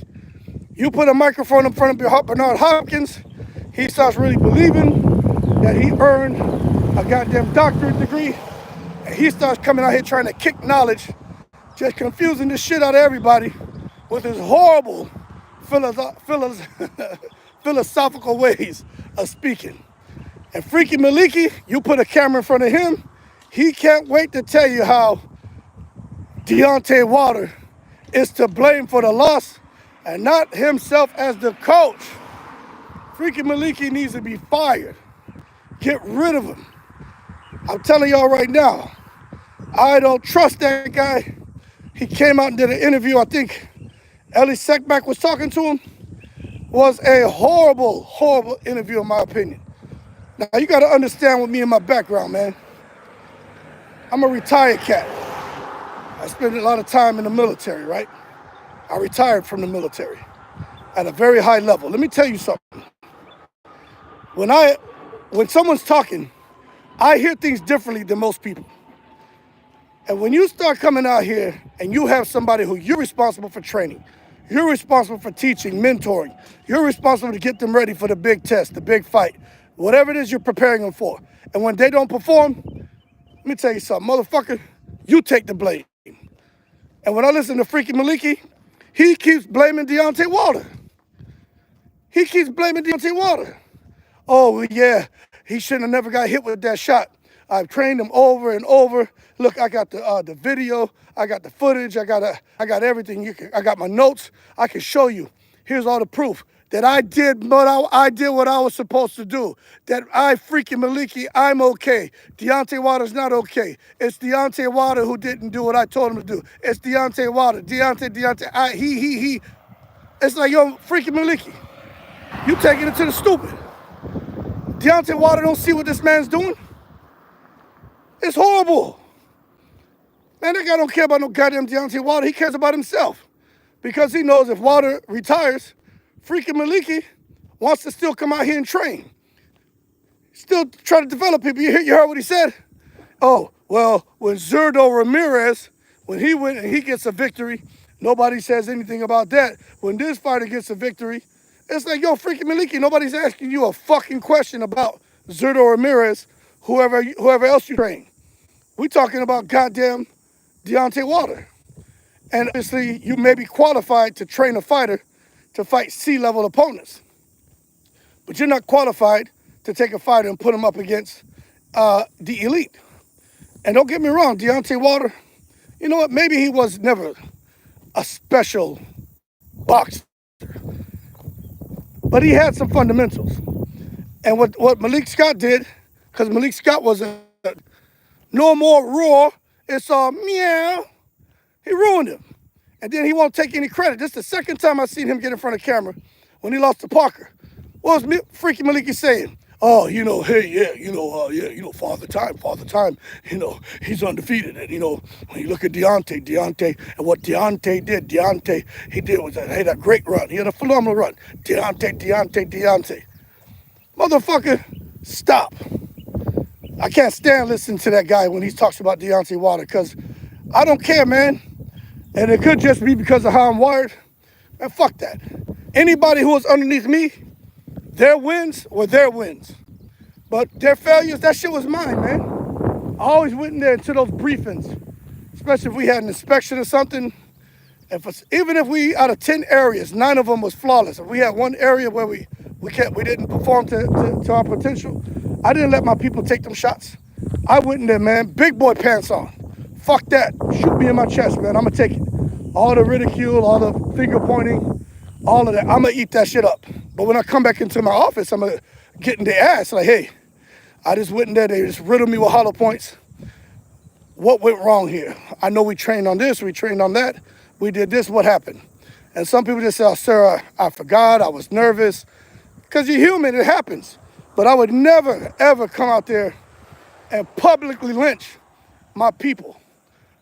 You put a microphone in front of Bernard Hopkins, he starts really believing that he earned a goddamn doctorate degree, and he starts coming out here trying to kick knowledge, just confusing the shit out of everybody with his horrible philosophical ways of speaking. And Freaky Maliki, you put a camera in front of him, he can't wait to tell you how Deontay Wilder is to blame for the loss and not himself as the coach. Freaky Maliki needs to be fired. Get rid of him. I'm telling y'all right now, I don't trust that guy. He came out and did an interview. I think Ellie Seckbach was talking to him. Was a horrible, horrible interview in my opinion. Now, you got to understand with me and my background, man. I'm a retired cat. I spent a lot of time in the military, right? I retired from the military at a very high level. Let me tell you something. When someone's talking, I hear things differently than most people. And when you start coming out here and you have somebody who you're responsible for training, you're responsible for teaching, mentoring, you're responsible to get them ready for the big test, the big fight, whatever it is you're preparing them for. And when they don't perform, let me tell you something, motherfucker, you take the blame. And when I listen to Freaky Maliki, he keeps blaming Deontay Wilder. He keeps blaming Deontay Wilder. Oh, yeah, he shouldn't have never got hit with that shot. I've trained him over and over. Look, I got the video. I got the footage. I got everything. I got my notes. I can show you. Here's all the proof that I did what I was supposed to do. That Freaky Maliki, I'm okay. Deontay Wilder's not okay. It's Deontay Wilder who didn't do what I told him to do. It's Deontay Wilder. Deontay. He. It's like, yo, Freaky Maliki, you taking it to the stupid. Deontay Wilder don't see what this man's doing. It's horrible. Man, that guy don't care about no goddamn Deontay Wilder. He cares about himself. Because he knows if Wilder retires, Freaky Maliki wants to still come out here and train. Still try to develop people. You heard what he said? Oh, well, when Zurdo Ramirez, when he went and he gets a victory, nobody says anything about that. When this fighter gets a victory, it's like, yo, Freaky Maliki, nobody's asking you a fucking question about Zurdo Ramirez, whoever else you train. We talking about goddamn Deontay Wilder. And obviously, you may be qualified to train a fighter to fight C-level opponents. But you're not qualified to take a fighter and put him up against the elite. And don't get me wrong, Deontay Wilder, you know what? Maybe he was never a special boxer. But he had some fundamentals. And what Malik Scott did, because Malik Scott was no more raw, it's all meow. He ruined him. And then he won't take any credit. This is the second time I've seen him get in front of camera when he lost to Parker. What was Freaky Maliki saying? Oh, hey, yeah, father time, he's undefeated. And, when you look at Deontay, and what Deontay did, he had a great run. He had a phenomenal run. Deontay. Motherfucker, stop. I can't stand listening to that guy when he talks about Deontay Wilder because I don't care, man. And it could just be because of how I'm wired. Man, fuck that. Anybody who was underneath me, their wins were their wins. But their failures, that shit was mine, man. I always went in there into those briefings, especially if we had an inspection or something. Even if we, out of 10 areas, 9 of them was flawless. If we had one area where we didn't perform to our potential, I didn't let my people take them shots. I went in there, man, big boy pants on. Fuck that. Shoot me in my chest, man. I'm going to take it. All the ridicule, all the finger pointing, all of that. I'm going to eat that shit up. But when I come back into my office, I'm going to get in their ass like, hey, I just went in there. They just riddled me with hollow points. What went wrong here? I know we trained on this. We trained on that. We did this. What happened? And some people just say, oh, sir, I forgot. I was nervous. Because you're human. It happens. But I would never, ever come out there and publicly lynch my people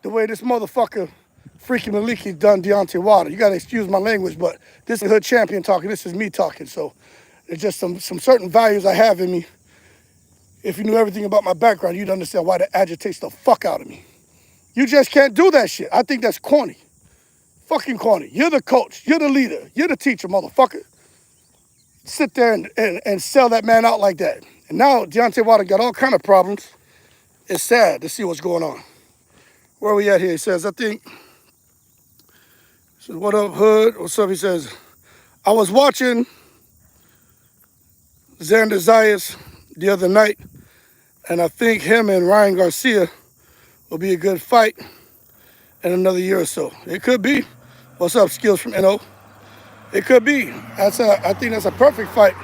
the way this motherfucker Freaky Maliki done Deontay Wilder. You got to excuse my language, but this is Hood Champion talking. This is me talking. So it's just some certain values I have in me. If you knew everything about my background, you'd understand why that agitates the fuck out of me. You just can't do that shit. I think that's corny. Fucking corny. You're the coach. You're the leader. You're the teacher, motherfucker. Sit there and sell that man out like that. And now Deontay Wilder got all kind of problems. It's sad to see what's going on. Where are we at here? He says, what up, Hood? What's up? He says, I was watching Xander Zayas the other night, and I think him and Ryan Garcia will be a good fight in another year or so. It could be. What's up, Skills from NO? It could be. I think that's a perfect fight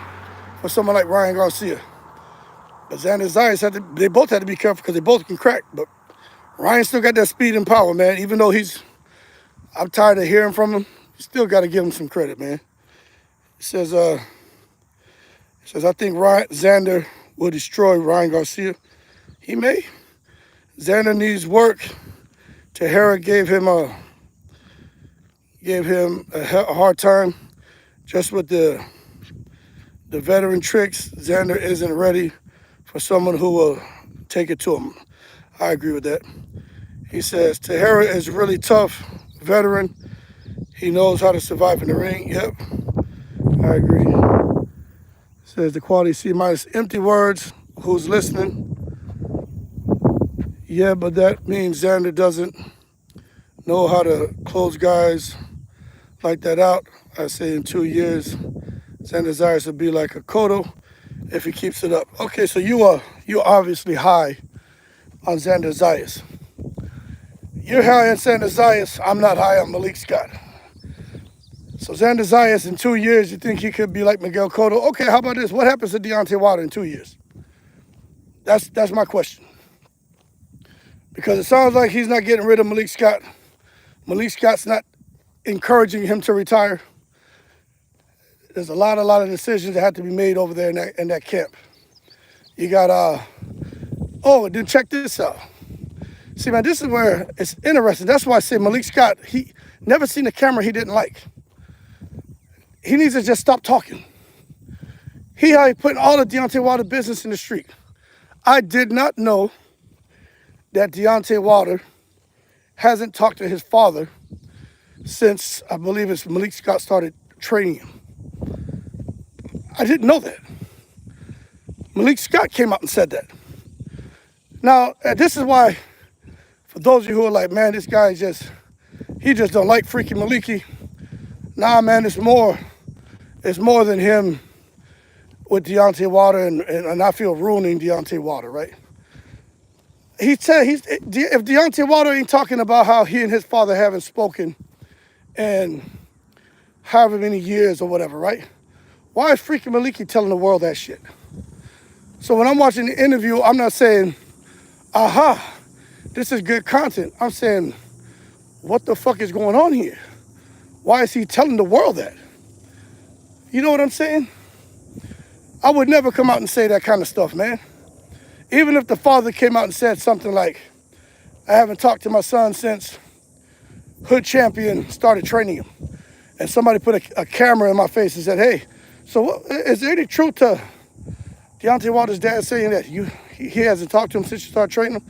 for someone like Ryan Garcia. But Xander Zayas, they both had to be careful because they both can crack. But Ryan still got that speed and power, man. Even though I'm tired of hearing from him, you still got to give him some credit, man. He says, I think Xander will destroy Ryan Garcia. He may. Xander needs work. Teixeira gave him a hard time just with the veteran tricks. Xander isn't ready for someone who will take it to him. I agree with that. He says, Teixeira is really tough, veteran. He knows how to survive in the ring. Yep, I agree. Says the quality C minus. Empty words. Who's listening? Yeah, but that means Xander doesn't know how to close guys like that out. I say in 2 years, Xander Zayas will be like a Cotto if he keeps it up. Okay, so you're obviously high on Xander Zayas. You're high on Xander Zayas. I'm not high on Malik Scott. So Xander Zayas in 2 years, you think he could be like Miguel Cotto? Okay, how about this? What happens to Deontay Wilder in 2 years? That's my question. Because it sounds like he's not getting rid of Malik Scott. Malik Scott's not encouraging him to retire. There's a lot of decisions that have to be made over there in that camp. You got, then check this out. See, man, this is where it's interesting. That's why I say Malik Scott, he never seen a camera he didn't like. He needs to just stop talking. He putting all the Deontay Wilder business in the street. I did not know that Deontay Wilder hasn't talked to his father since, I believe it's Malik Scott started training him. I didn't know that. Malik Scott came out and said that. Now, this is why, for those of you who are like, man, this guy he just don't like Freaky Maliki. Nah, man, it's more than him with Deontay Wilder, and I feel ruining Deontay Wilder, right? He said if Deontay Wilder ain't talking about how he and his father haven't spoken in however many years or whatever, right? Why is Freaky Maliki telling the world that shit? So when I'm watching the interview, I'm not saying, aha, this is good content. I'm saying, what the fuck is going on here? Why is he telling the world that? You know what I'm saying? I would never come out and say that kind of stuff, man. Even if the father came out and said something like, I haven't talked to my son since Hood Champion started training him. And somebody put a camera in my face and said, hey, so is there any truth to Deontay Wilder's dad saying that he hasn't talked to him since you started training him?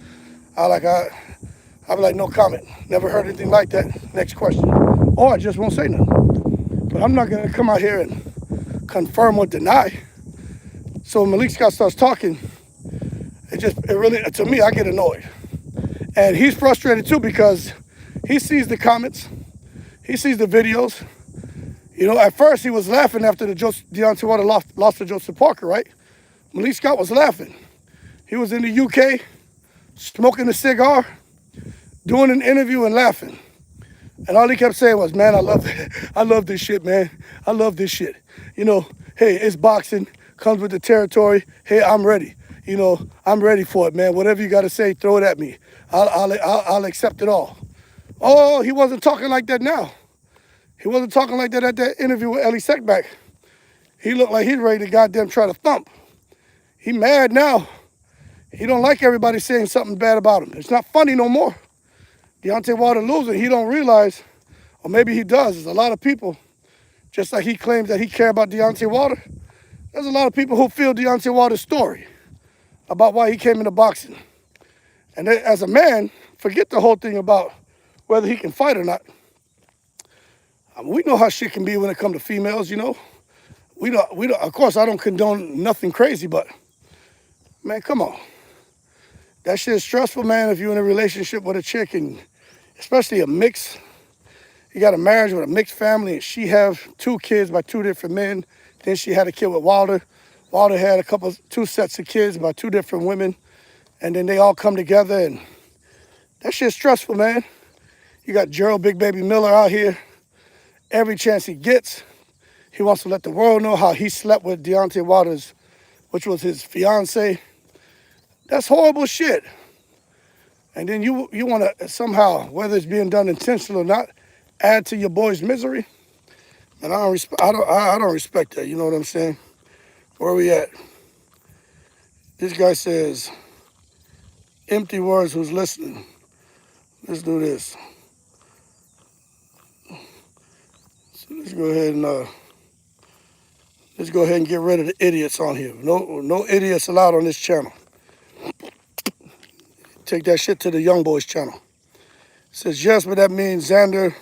I'll be like, no comment. Never heard anything like that. Next question. Or I just won't say nothing. But I'm not going to come out here and confirm or deny. So when Malik Scott starts talking, it really, to me, I get annoyed. And he's frustrated too because he sees the comments, he sees the videos. You know, at first he was laughing after Deontay Wilder lost to Joseph Parker, right? Malik Scott was laughing. He was in the UK, smoking a cigar, doing an interview and laughing. And all he kept saying was, man, I love this shit, man. I love this shit. You know, hey, it's boxing, comes with the territory. Hey, I'm ready. You know, I'm ready for it, man. Whatever you got to say, throw it at me. I'll accept it all. Oh, he wasn't talking like that now. He wasn't talking like that at that interview with Ellie Seckbach. He looked like he's ready to goddamn try to thump. He mad now. He don't like everybody saying something bad about him. It's not funny no more. Deontay Wilder losing, he don't realize, or maybe he does, there's a lot of people, just like he claims that he care about Deontay Wilder, there's a lot of people who feel Deontay Wilder's story about why he came into boxing. And as a man, forget the whole thing about whether he can fight or not. I mean, we know how shit can be when it comes to females, you know. We don't, of course, I don't condone nothing crazy, but, man, come on. That shit is stressful, man, if you're in a relationship with a chick, and especially a mix. You got a marriage with a mixed family, and she have 2 kids by 2 different men. Then she had a kid with Wilder. Wilder had 2 sets of kids by 2 different women. And then they all come together, and that shit's stressful, man. You got Gerald Big Baby Miller out here. Every chance he gets, he wants to let the world know how he slept with Deontay Wilder's, which was his fiance. That's horrible shit. And then you want to somehow, whether it's being done intentionally or not, add to your boy's misery. And I don't respect that. You know what I'm saying? Where are we at? This guy says, empty words, who's listening? Let's do this. So let's go ahead and get rid of the idiots on here. No idiots allowed on this channel. Take that shit to the Young Boys channel. It says, yes, but that means Xander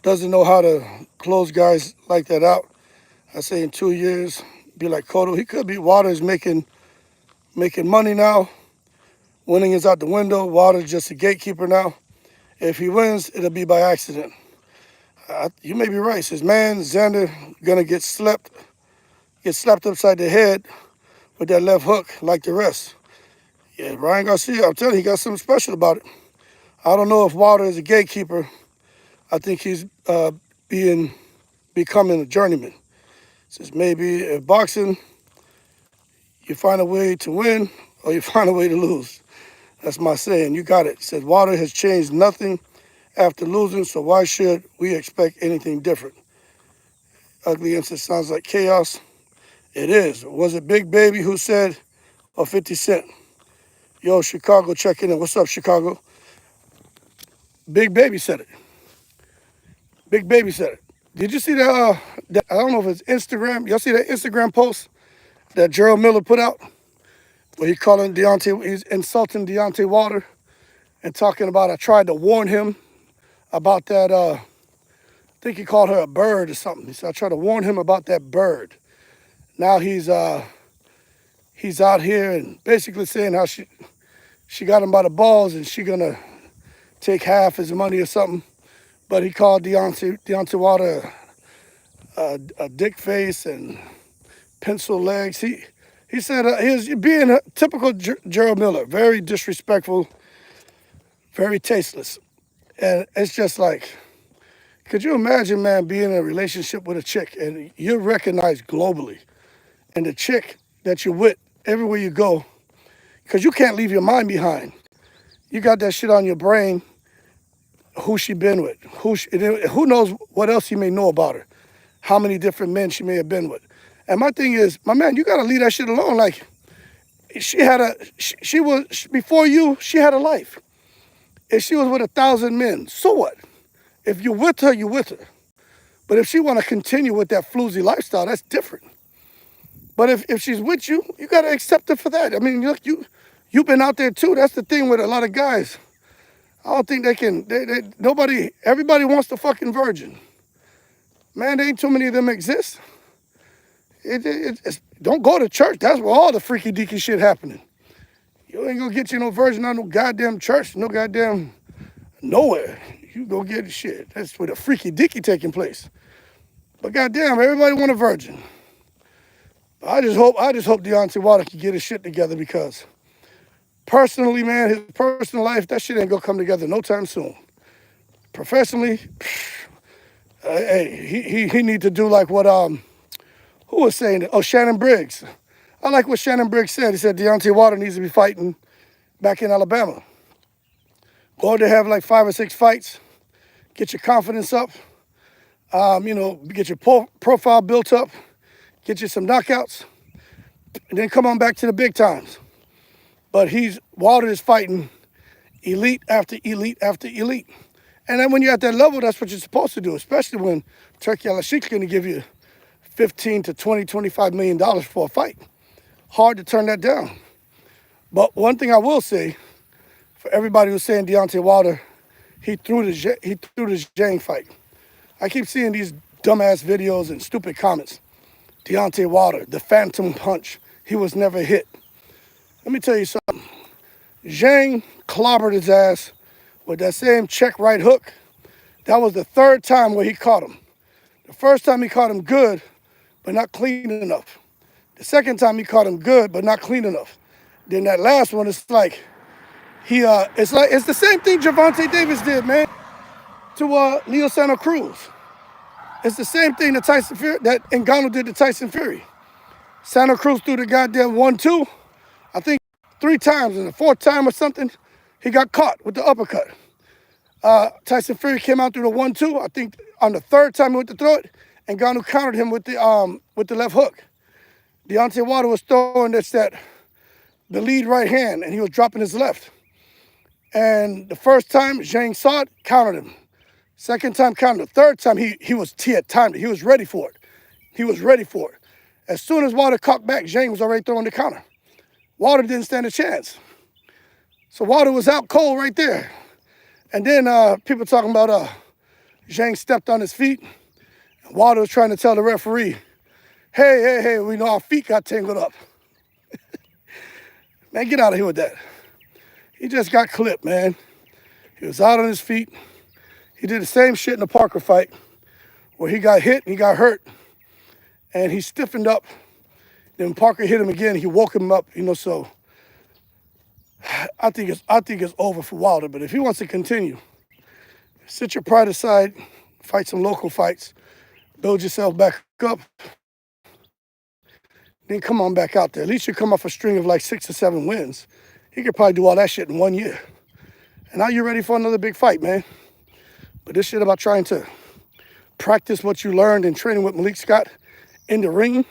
doesn't know how to close guys like that out. I say in 2 years, be like Cotto. He could be. Wilder is making money now. Winning is out the window. Wilder's just a gatekeeper now. If he wins, it'll be by accident. You may be right. Says, man, Xander gonna get slapped upside the head with that left hook like the rest. Yeah, Ryan Garcia, I'm telling you, he got something special about it. I don't know if Wilder is a gatekeeper. I think he's becoming a journeyman. Says maybe if boxing, you find a way to win or you find a way to lose. That's my saying. You got it. Says Wilder has changed nothing after losing, so why should we expect anything different? Ugly Instant sounds like chaos. It is. Was it Big Baby who said, or 50 Cent? Yo, Chicago checking in. What's up, Chicago? Big Baby said it. Big Baby said it. Did you see that, I don't know if it's Instagram. Y'all see that Instagram post that Gerald Miller put out? Where he's insulting Deontay Wilder and talking about, I tried to warn him about that, I think he called her a bird or something. He said, I tried to warn him about that bird. Now he's out here and basically saying how she got him by the balls and she gonna take half his money or something. But he called Deontay Wilder a dick face and pencil legs. He said he was being a typical Gerald Miller, very disrespectful, very tasteless. And it's just like, could you imagine, man, being in a relationship with a chick and you're recognized globally, and the chick that you're with everywhere you go, because you can't leave your mind behind. You got that shit on your brain, who she been with, who knows what else you may know about her, how many different men she may have been with. And my thing is, my man, you gotta leave that shit alone. Like, she was, before you, she had a life. If she was with 1,000 men, so what? If you're with her, you're with her. But if she want to continue with that floozy lifestyle, that's different. But if she's with you, you got to accept her for that. I mean, look, you've been out there too. That's the thing with a lot of guys. I don't think they can, everybody wants the fucking virgin. Man, there ain't too many of them exist. Don't go to church. That's where all the freaky deaky shit happening. You ain't gonna get you no virgin out no goddamn church, no goddamn nowhere. You go get shit. That's where the freaky deaky taking place. But goddamn, everybody want a virgin. I just hope Deontay Wilder can get his shit together, because personally, man, his personal life, that shit ain't gonna come together no time soon. Professionally, hey, he need to do like what who was saying it? Oh, Shannon Briggs. I like what Shannon Briggs said. He said Deontay Wilder needs to be fighting back in Alabama. Go to have like 5 or 6 fights, get your confidence up, get your profile built up, get you some knockouts, and then come on back to the big times. But Wilder is fighting elite after elite after elite. And then when you're at that level, that's what you're supposed to do, especially when Turki Al-Ashik's going to give you $15 to $20, $25 million for a fight. Hard to turn that down. But one thing I will say, for everybody who's saying Deontay Wilder, he threw the Zhang fight. I keep seeing these dumbass videos and stupid comments. Deontay Wilder, the phantom punch, he was never hit. Let me tell you something. Zhang clobbered his ass with that same check right hook. That was the 3rd time where he caught him. The first time he caught him good, but not clean enough. The second time he caught him good, but not clean enough. Then that last one, it's like it's the same thing Gervonta Davis did, man, to Leo Santa Cruz. It's the same thing that Ngannou did to Tyson Fury. Santa Cruz threw the goddamn 1-2, I think 3 times, and the 4th time or something, he got caught with the uppercut. Tyson Fury came out through the 1-2. I think on the 3rd time he went to throw it, and Ngannou countered him with the left hook. Deontay Wilder was throwing the lead right hand, and he was dropping his left. And the first time Zhang saw it, countered him. Second time countered. The 3rd time he had timed it. He was ready for it. He was ready for it. As soon as Wilder caught back, Zhang was already throwing the counter. Wilder didn't stand a chance. So Wilder was out cold right there. And then people talking about Zhang stepped on his feet. And Wilder was trying to tell the referee, hey, we know our feet got tangled up. Man, get out of here with that. He just got clipped, man. He was out on his feet. He did the same shit in the Parker fight where he got hit and he got hurt. And he stiffened up. Then Parker hit him again. He woke him up, so I think it's over for Wilder. But if he wants to continue, sit your pride aside, fight some local fights, build yourself back up, then come on back out there. At least you come off a string of like 6 or 7 wins. He could probably do all that shit in 1 year. And now you're ready for another big fight, man. But this shit about trying to practice what you learned in training with Malik Scott in the ring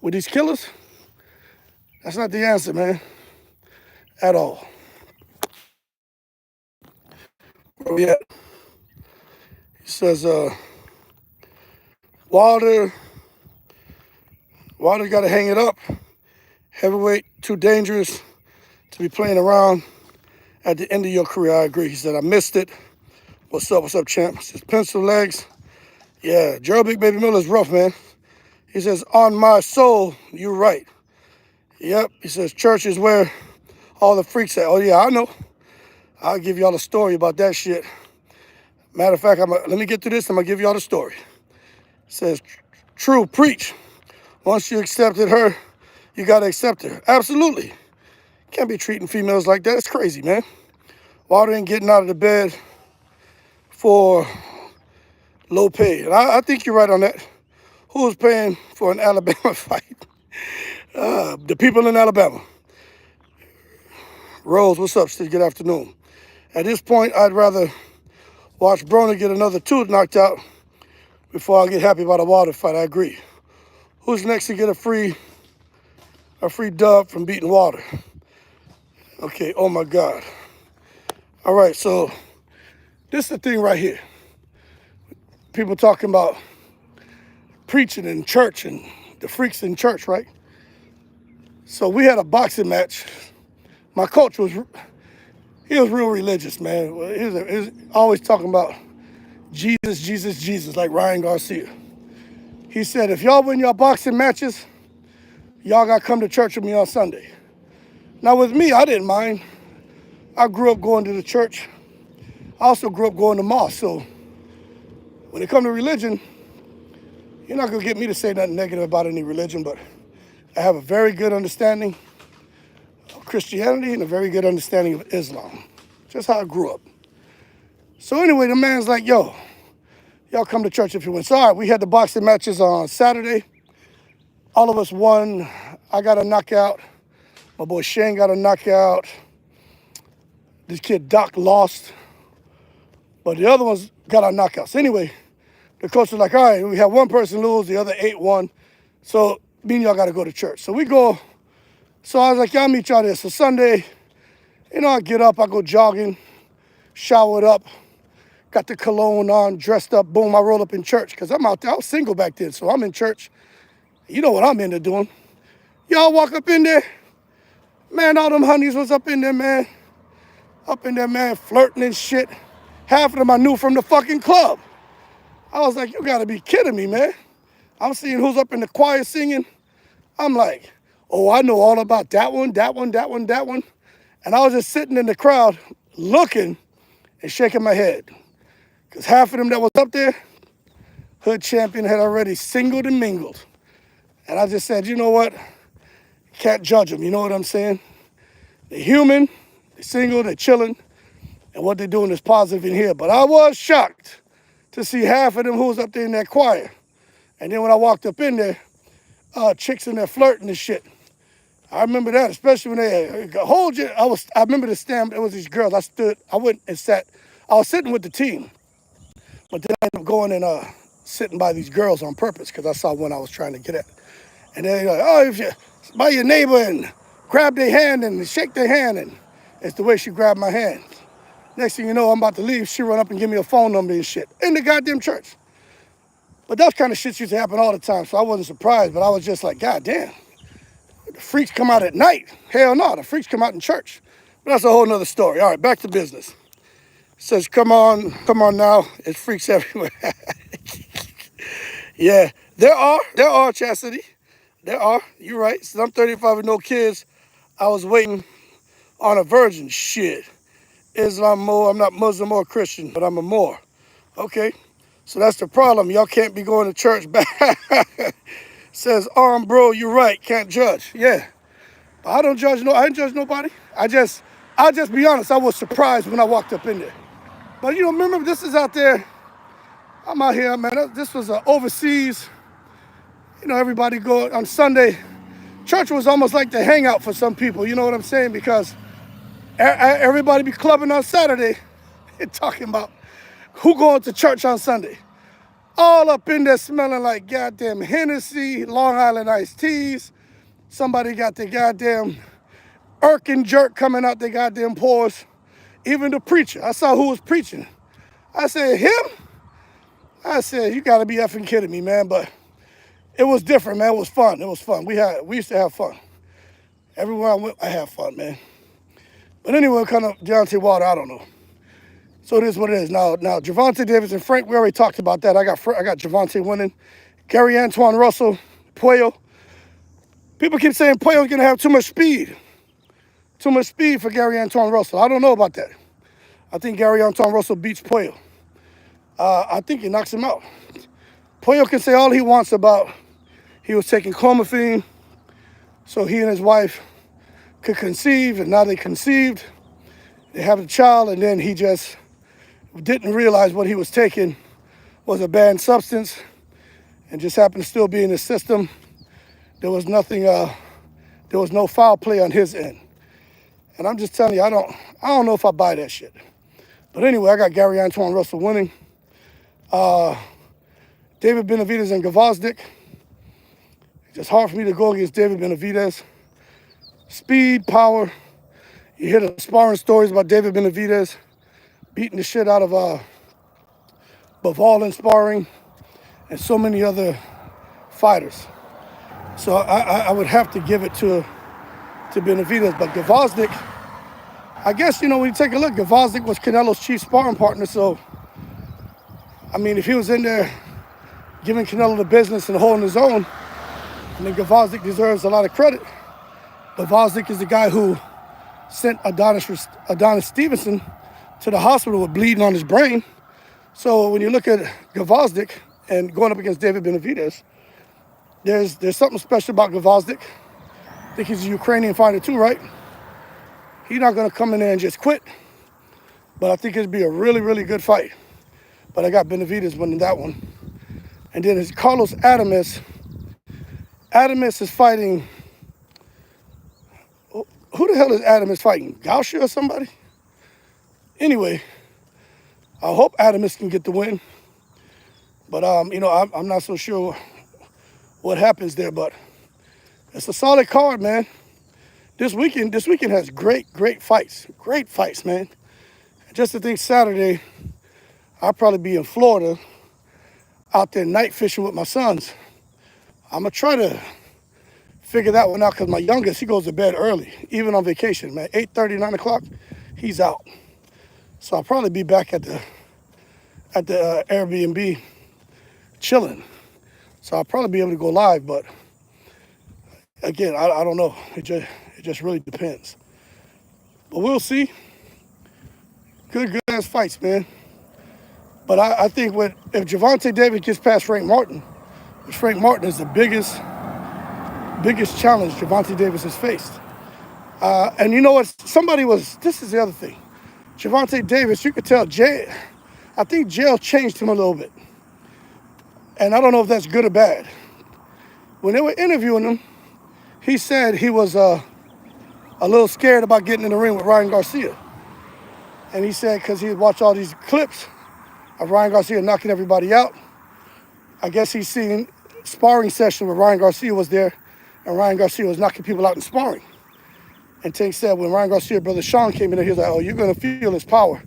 with these killers, that's not the answer, man, at all. Where we at? He says, Wilder got to hang it up. Heavyweight, too dangerous to be playing around at the end of your career. I agree. He said, I missed it. What's up, champ? He says, pencil legs. Yeah, Gerald Big Baby Miller's rough, man. He says, on my soul, you're right. Yep. He says, church is where All the freaks say, oh yeah, I know. I'll give y'all a story about that shit. Matter of fact, let me get through this. I'm going to give y'all the story. It says, true, preach. Once you accepted her, you got to accept her. Absolutely. Can't be treating females like that. It's crazy, man. Water ain't getting out of the bed for low pay. And I think you're right on that. Who's paying for an Alabama fight? The people in Alabama. Rose, what's up, Steve? Good afternoon. At this point, I'd rather watch Broner get another tooth knocked out before I get happy about a water fight. I agree. Who's next to get a free dub from beating Water? Okay, oh my God. All right, so this is the thing right here. People talking about preaching in church and the freaks in church, right? So we had a boxing match. My coach he was real religious, man. He was always talking about Jesus, Jesus, Jesus, like Ryan Garcia. He said, if y'all win your boxing matches, y'all got to come to church with me on Sunday. Now with me, I didn't mind. I grew up going to the church. I also grew up going to mosque. So when it comes to religion, you're not going to get me to say nothing negative about any religion, but I have a very good understanding of Christianity and a very good understanding of Islam. Just how I grew up. So anyway, the man's like, yo, y'all come to church if you win. So all right, we had the boxing matches on Saturday. All of us won. I got a knockout. My boy Shane got a knockout. This kid Doc lost. But the other ones got our knockouts. Anyway, the coach was like, all right, we have one person lose, the other 8 won. So me and y'all got to go to church. So we go. So I was like, y'all meet y'all there. So Sunday, I get up, I go jogging, showered up, got the cologne on, dressed up, boom, I roll up in church. Because I'm out there. I was single back then, so I'm in church. You know what I'm into doing. Y'all walk up in there. Man, all them honeys was up in there, man. Up in there, man, flirting and shit. Half of them I knew from the fucking club. I was like, you gotta be kidding me, man. I'm seeing who's up in the choir singing. I'm like, oh, I know all about that one, that one, that one, that one. And I was just sitting in the crowd looking and shaking my head. Because half of them that was up there, Hood Champion had already singled and mingled. And I just said, you know what? Can't judge them, you know what I'm saying? They're human, they're single, they're chilling, and what they're doing is positive in here. But I was shocked to see half of them who was up there in that choir. And then when I walked up in there, chicks in there flirting and shit. I remember that, especially when they hold you. I remember the stand. It was these girls. I went and sat. I was sitting with the team, but then I ended up going and sitting by these girls on purpose because I saw one I was trying to get at. And they're like, oh, if you by your neighbor and grab their hand and shake their hand, and it's the way she grabbed my hand. Next thing you know, I'm about to leave. She run up and give me a phone number and shit in the goddamn church. But that kind of shit used to happen all the time, so I wasn't surprised. But I was just like, God damn. The freaks come out at night. Hell no, the freaks come out in church. But that's a whole nother story. All right, back to business. It says, come on now. It's freaks everywhere. Yeah, there are, Chastity. There are. You're right. Since I'm 35 with no kids, I was waiting on a virgin. Shit. Islam more. I'm not Muslim or Christian, but I'm a Moor. Okay. So that's the problem. Y'all can't be going to church back. Says, bro, you're right. Can't judge. Yeah. I don't judge I didn't judge nobody. I'll just be honest. I was surprised when I walked up in there. But remember, this is out there. I'm out here, man. This was overseas. Everybody go on Sunday. Church was almost like the hangout for some people. You know what I'm saying? Because everybody be clubbing on Saturday and talking about who going to church on Sunday. All up in there smelling like goddamn Hennessy, Long Island iced teas. Somebody got the goddamn irk and jerk coming out their goddamn pores. Even the preacher. I saw who was preaching. I said, him? I said, you gotta be effing kidding me, man. But it was different, man. It was fun. It was fun. We used to have fun. Everywhere I went, I had fun, man. But anyway, kind of Deontay Wilder, I don't know. So it is what it is. Now Gervonta Davis and Frank, we already talked about that. I got Gervonta winning. Gary Antoine Russell, Puello. People keep saying Puello's gonna have too much speed. too much speed for Gary Antoine Russell. I don't know about that. I think Gary Antoine Russell beats Puello. I think he knocks him out. Puello can say all he wants about he was taking clomiphene so he and his wife could conceive, and now they conceived. They have a child, and then he just didn't realize what he was taking was a banned substance and just happened to still be in the system. There was nothing, there was no foul play on his end. And I'm just telling you, I don't know if I buy that shit. But anyway, I got Gary Antoine Russell winning. David Benavidez and Gvozdyk. It's just hard for me to go against David Benavidez. Speed, power. You hear the sparring stories about David Benavidez beating the shit out of Bivol in sparring and so many other fighters. So I would have to give it to Benavidez. But Gvozdyk, I guess, when you take a look, Gvozdyk was Canelo's chief sparring partner. So, I mean, if he was in there giving Canelo the business and holding his own, I mean, Gvozdyk deserves a lot of credit. Gvozdyk is the guy who sent Adonis Stevenson to the hospital with bleeding on his brain. So when you look at Gvozdyk and going up against David Benavidez, there's something special about Gvozdyk. I think he's a Ukrainian fighter too, right? He's not going to come in there and just quit. But I think it'd be a really, really good fight. But I got Benavidez winning that one. And then it's Carlos Adames. Adames is fighting... Who the hell is Adames fighting? Gausha or somebody? Anyway, I hope Adames can get the win. But, I'm not so sure what happens there. But it's a solid card, man. This weekend has great fights. Great fights, man. Just to think Saturday, I'll probably be in Florida out there night fishing with my sons. I'm going to try to figure that one out because my youngest, he goes to bed early, even on vacation, man. 8:30, 9 o'clock, he's out. So I'll probably be back at the Airbnb chilling. So I'll probably be able to go live, but again, I don't know. It just really depends. But we'll see. Good ass fights, man. But I think if Gervonta Davis gets past Frank Martin, which Frank Martin is the biggest challenge Gervonta Davis has faced. And you know what? This is the other thing. Gervonta Davis, you could tell I think jail changed him a little bit. And I don't know if that's good or bad. When they were interviewing him, he said he was a little scared about getting in the ring with Ryan Garcia. And he said because he had watched all these clips of Ryan Garcia knocking everybody out. I guess he's seen sparring session where Ryan Garcia was there and Ryan Garcia was knocking people out in sparring. And Tank said when Ryan Garcia's brother Sean came in there, he was like, oh, you're going to feel his power.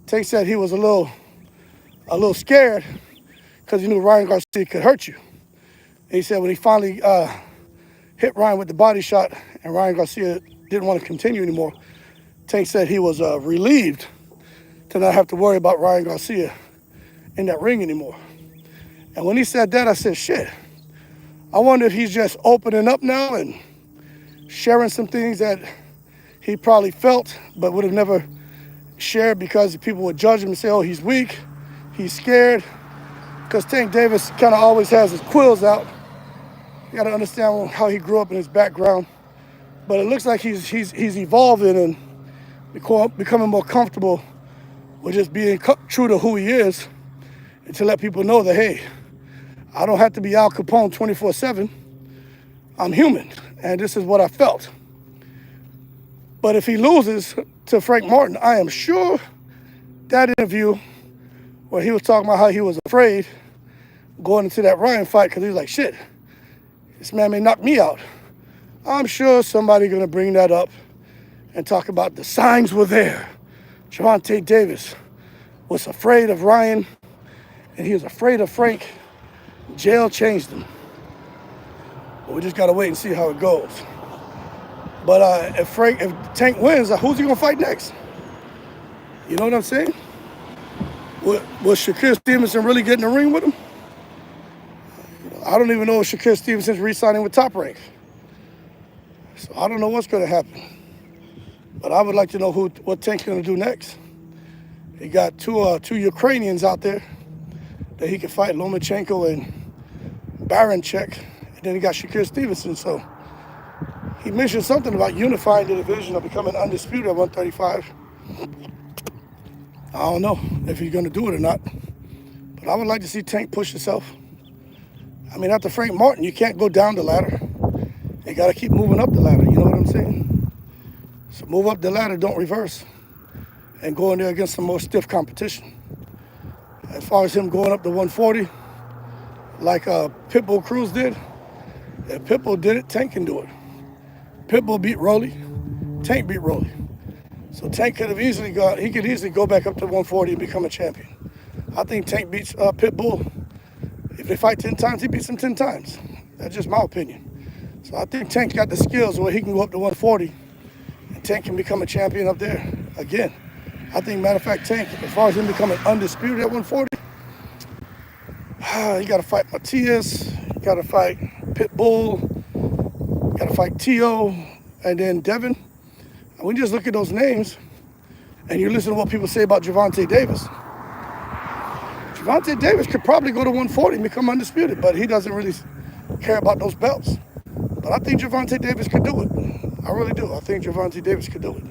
Tank said he was a little scared because he knew Ryan Garcia could hurt you. And he said when he finally hit Ryan with the body shot and Ryan Garcia didn't want to continue anymore, Tank said he was relieved to not have to worry about Ryan Garcia in that ring anymore. And when he said that, I said, shit, I wonder if he's just opening up now and sharing some things that he probably felt but would have never shared because people would judge him and say, oh, he's weak, he's scared. Because Tank Davis kind of always has his quills out. You got to understand how he grew up in his background. But it looks like he's evolving and becoming more comfortable with just being true to who he is and to let people know that, hey, I don't have to be Al Capone 24/7. I'm human, and this is what I felt. But if he loses to Frank Martin, I am sure that interview where he was talking about how he was afraid going into that Ryan fight because he was like, shit, this man may knock me out. I'm sure somebody's going to bring that up and talk about the signs were there. Gervonta Davis was afraid of Ryan, and he was afraid of Frank. Jail changed him. But we just got to wait and see how it goes. But if Tank wins, who's he going to fight next? You know what I'm saying? Was Shakur Stevenson really getting in the ring with him? I don't even know if Shakur Stevenson's re-signing with Top Rank. So I don't know what's going to happen. But I would like to know what Tank's gonna do next. He got two Ukrainians out there that he can fight, Lomachenko and Baranchek, and then he got Shakir Stevenson. So he mentioned something about unifying the division or becoming undisputed at 135. I don't know if he's gonna do it or not, but I would like to see Tank push himself. I mean, after Frank Martin, you can't go down the ladder. You gotta keep moving up the ladder, you know what I'm saying? So move up the ladder, don't reverse, and go in there against some more stiff competition. As far as him going up to 140, like Pitbull Cruz did, if Pitbull did it, Tank can do it. Pitbull beat Rolly, Tank beat Rolly. So Tank could have easily he could easily go back up to 140 and become a champion. I think Tank beats Pitbull. If they fight 10 times, he beats him 10 times. That's just my opinion. So I think Tank's got the skills where he can go up to 140 and Tank can become a champion up there again. I think, matter of fact, Tank, as far as him becoming undisputed at 140, you got to fight Matias, you got to fight Pitbull, you got to fight Tio, and then Devin. And when you just look at those names and you listen to what people say about Gervonta Davis, Gervonta Davis could probably go to 140 and become undisputed, but he doesn't really care about those belts. But I think Gervonta Davis could do it. I really do. I think Gervonta Davis could do it.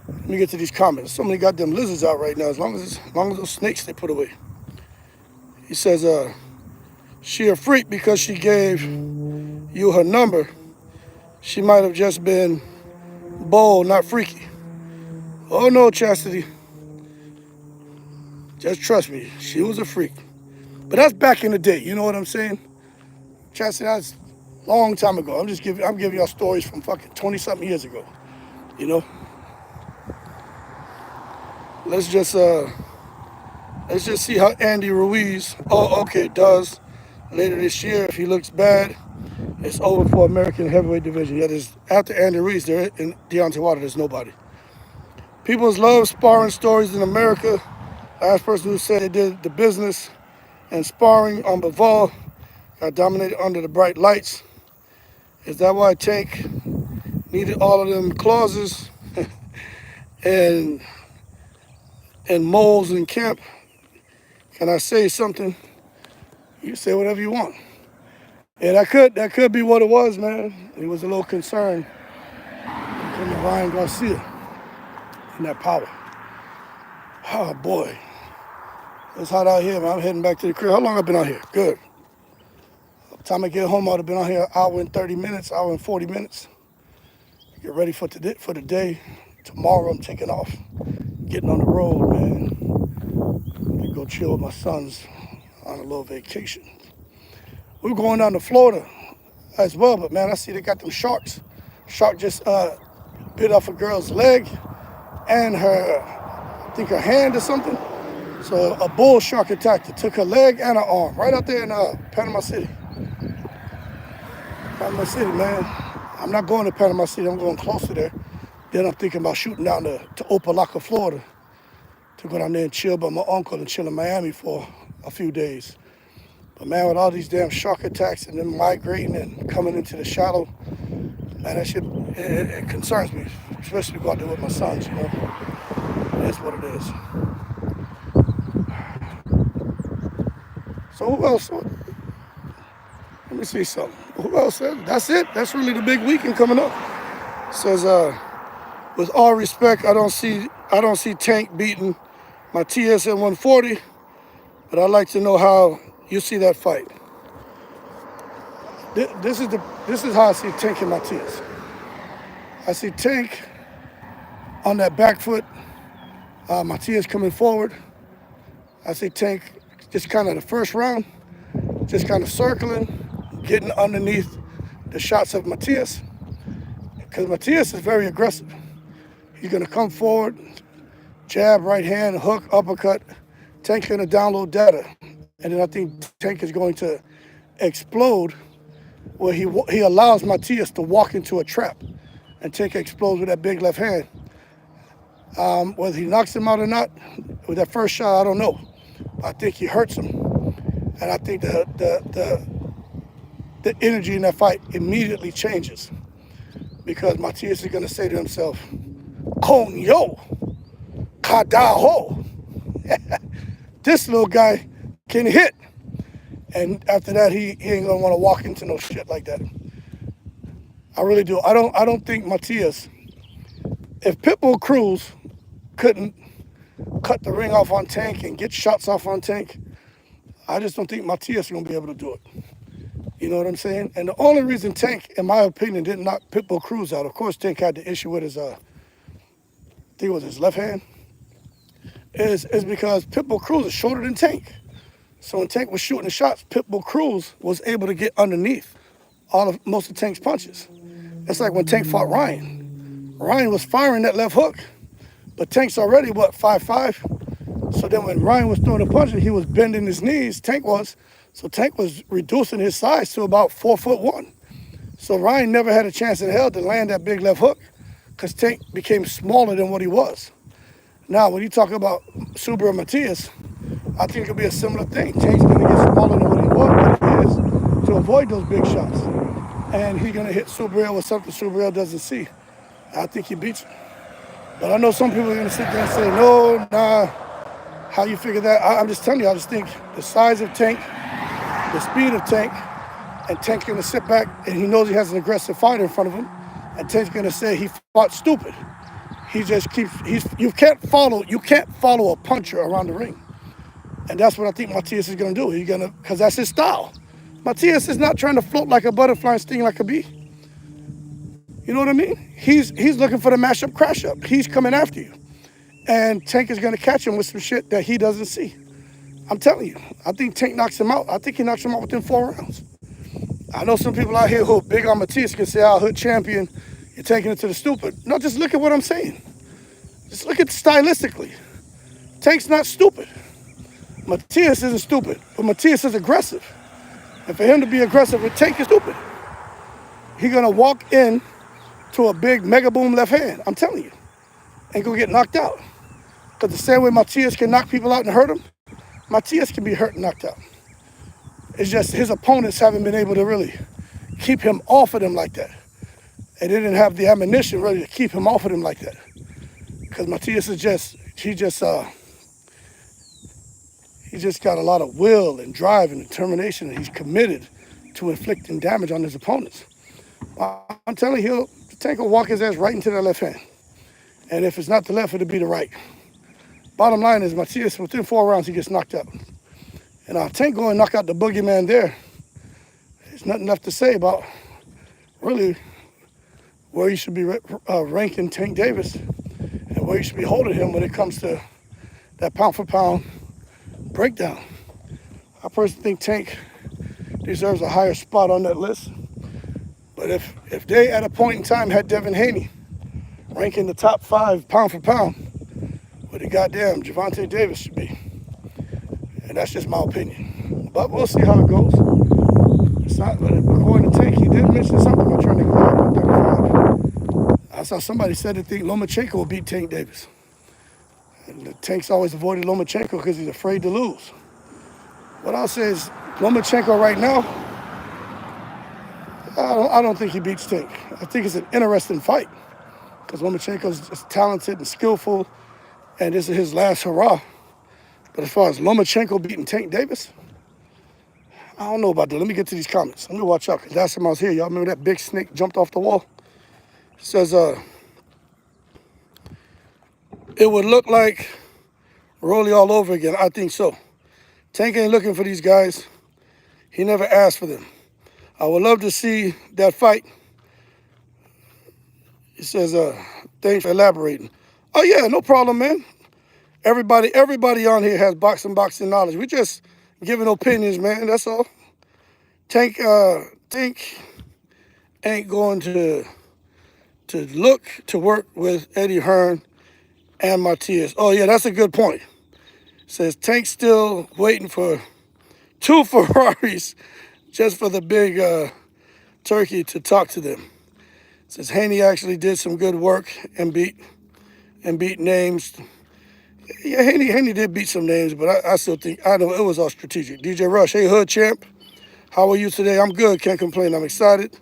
Let me get to these comments. So many goddamn lizards out right now. As long as those snakes they put away. He says, she a freak because she gave you her number. She might have just been bold, not freaky. Oh no, Chastity. Just trust me, she was a freak. But that's back in the day, you know what I'm saying? Chastity, that's a long time ago. I'm giving y'all stories from fucking 20-something years ago, you know? Let's just see how Andy Ruiz, does later this year. If he looks bad, it's over for American heavyweight division. Yeah, after Andy Ruiz, there in Deontay Wilder, there's nobody. People love sparring stories in America. Last person who said they did the business and sparring on Bivol got dominated under the bright lights. Is that why Tank needed all of them clauses and moles in camp? Can I say something? You say whatever you want. Yeah, that could be what it was, man. He was a little concerned from Ryan Garcia and that power. Oh boy. It's hot out here, man. I'm heading back to the crib. How long have I been out here? Good. By the time I get home, I would have been out here an hour and 30 minutes, hour and 40 minutes. Get ready for the day. Tomorrow I'm taking off. Getting on the road, man. To go chill with my sons on a little vacation. We're going down to Florida as well, but man, I see they got them sharks. Shark just bit off a girl's leg and I think her hand or something. So a bull shark attacked her, took her leg and her arm, right out there in Panama City. Panama City, man. I'm not going to Panama City, I'm going closer there. Then I'm thinking about shooting down to Opelika, Florida, to go down there and chill by my uncle and chill in Miami for a few days. But man, with all these damn shark attacks and them migrating and coming into the shallow, man, that shit, it concerns me, especially to go out there with my sons, you know. That's what it is. So who else? Let me see something. Who else said? That's it. That's really the big weekend coming up. Says, with all respect, I don't see Tank beating Matias at 140, but I'd like to know how you see that fight. This is how I see Tank and Matias. I see Tank on that back foot, Matias coming forward. I see Tank just kind of the first round, just kind of circling, getting underneath the shots of Matias, because Matias is very aggressive. He's going to come forward, jab, right hand, hook, uppercut. Tank's going to download data. And then I think Tank is going to explode where he allows Matias to walk into a trap. And Tank explodes with that big left hand. Whether he knocks him out or not, with that first shot, I don't know. I think he hurts him. And I think the energy in that fight immediately changes. Because Matias is going to say to himself, Konyo, Kadaho. This little guy can hit. And after that, he ain't gonna want to walk into no shit like that. I really do. I don't think Matias, if Pitbull Cruz couldn't cut the ring off on Tank and get shots off on Tank, I just don't think Matias is gonna be able to do it. You know what I'm saying? And the only reason Tank, in my opinion, didn't knock Pitbull Cruz out, of course Tank had the issue with his I think it was his left hand, is because Pitbull Cruz is shorter than Tank. So when Tank was shooting the shots, Pitbull Cruz was able to get underneath most of Tank's punches. It's like when Tank fought Ryan. Ryan was firing that left hook, but Tank's already, 5'5"? So then when Ryan was throwing the punches, he was bending his knees, Tank was. So Tank was reducing his size to about 4'1". So Ryan never had a chance in hell to land that big left hook because Tank became smaller than what he was. Now, when you talk about Subriel Matias, I think it'll be a similar thing. Tank's going to get smaller than what he was, but he is, to avoid those big shots. And he's going to hit Subriel with something Subriel doesn't see. I think he beats him. But I know some people are going to sit there and say, no, nah, how you figure that? I'm just telling you, I just think the size of Tank, the speed of Tank, and Tank's going to sit back, and he knows he has an aggressive fighter in front of him, and Tank's going to say he fought stupid. He just keeps, you can't follow a puncher around the ring. And that's what I think Matias is going to do. Because that's his style. Matias is not trying to float like a butterfly and sting like a bee. You know what I mean? He's looking for the mash-up, crash-up. He's coming after you. And Tank is going to catch him with some shit that he doesn't see. I'm telling you, I think Tank knocks him out. I think he knocks him out within 4 rounds. I know some people out here who are big on Matias can say, hood champion, you're taking it to the stupid. No, just look at what I'm saying. Just look at it stylistically. Tank's not stupid. Matias isn't stupid, but Matias is aggressive. And for him to be aggressive with Tank is stupid. He's going to walk in to a big mega boom left hand, I'm telling you, and go get knocked out. Because the same way Matias can knock people out and hurt them, Matias can be hurt and knocked out. It's just his opponents haven't been able to really keep him off of them like that. And they didn't have the ammunition really to keep him off of them like that. Because Matias is he just got a lot of will and drive and determination, and he's committed to inflicting damage on his opponents. I'm telling you, Tank will walk his ass right into that left hand. And if it's not the left, it'll be the right. Bottom line is Matias, within 4 rounds, he gets knocked out. And Tank go and knock out the boogeyman there. There's nothing left to say about really where you should be ranking Tank Davis and where you should be holding him when it comes to that pound-for-pound breakdown. I personally think Tank deserves a higher spot on that list. But if they at a point in time had Devin Haney ranking the top 5 pound for pound, where the goddamn Gervonta Davis should be. And that's just my opinion. But we'll see how it goes. It's not, but according to Tank, he did mention something about trying to go up to 35. I saw somebody said they think Lomachenko will beat Tank Davis. And the Tank's always avoided Lomachenko because he's afraid to lose. What I'll say is Lomachenko right now, I don't think he beats Tank. I think it's an interesting fight because Lomachenko's talented and skillful, and this is his last hurrah. But as far as Lomachenko beating Tank Davis, I don't know about that. Let me get to these comments. Let me watch out, because last time I was here, y'all remember that big snake jumped off the wall? It says, it would look like Rolly all over again. I think so. Tank ain't looking for these guys. He never asked for them. I would love to see that fight. He says, thanks for elaborating. Oh, yeah, no problem, man. Everybody on here has boxing knowledge. We just giving opinions, man. That's all. Tank ain't going to look to work with Eddie Hearn and Matias. Oh, yeah, that's a good point. Says Tank's still waiting for 2 Ferraris just for the big turkey to talk to them. Says Haney actually did some good work and beat names. Yeah, Haney did beat some names, but I still think, I know it was all strategic. DJ Rush, hey, Hood Champ. How are you today? I'm good, can't complain, I'm excited.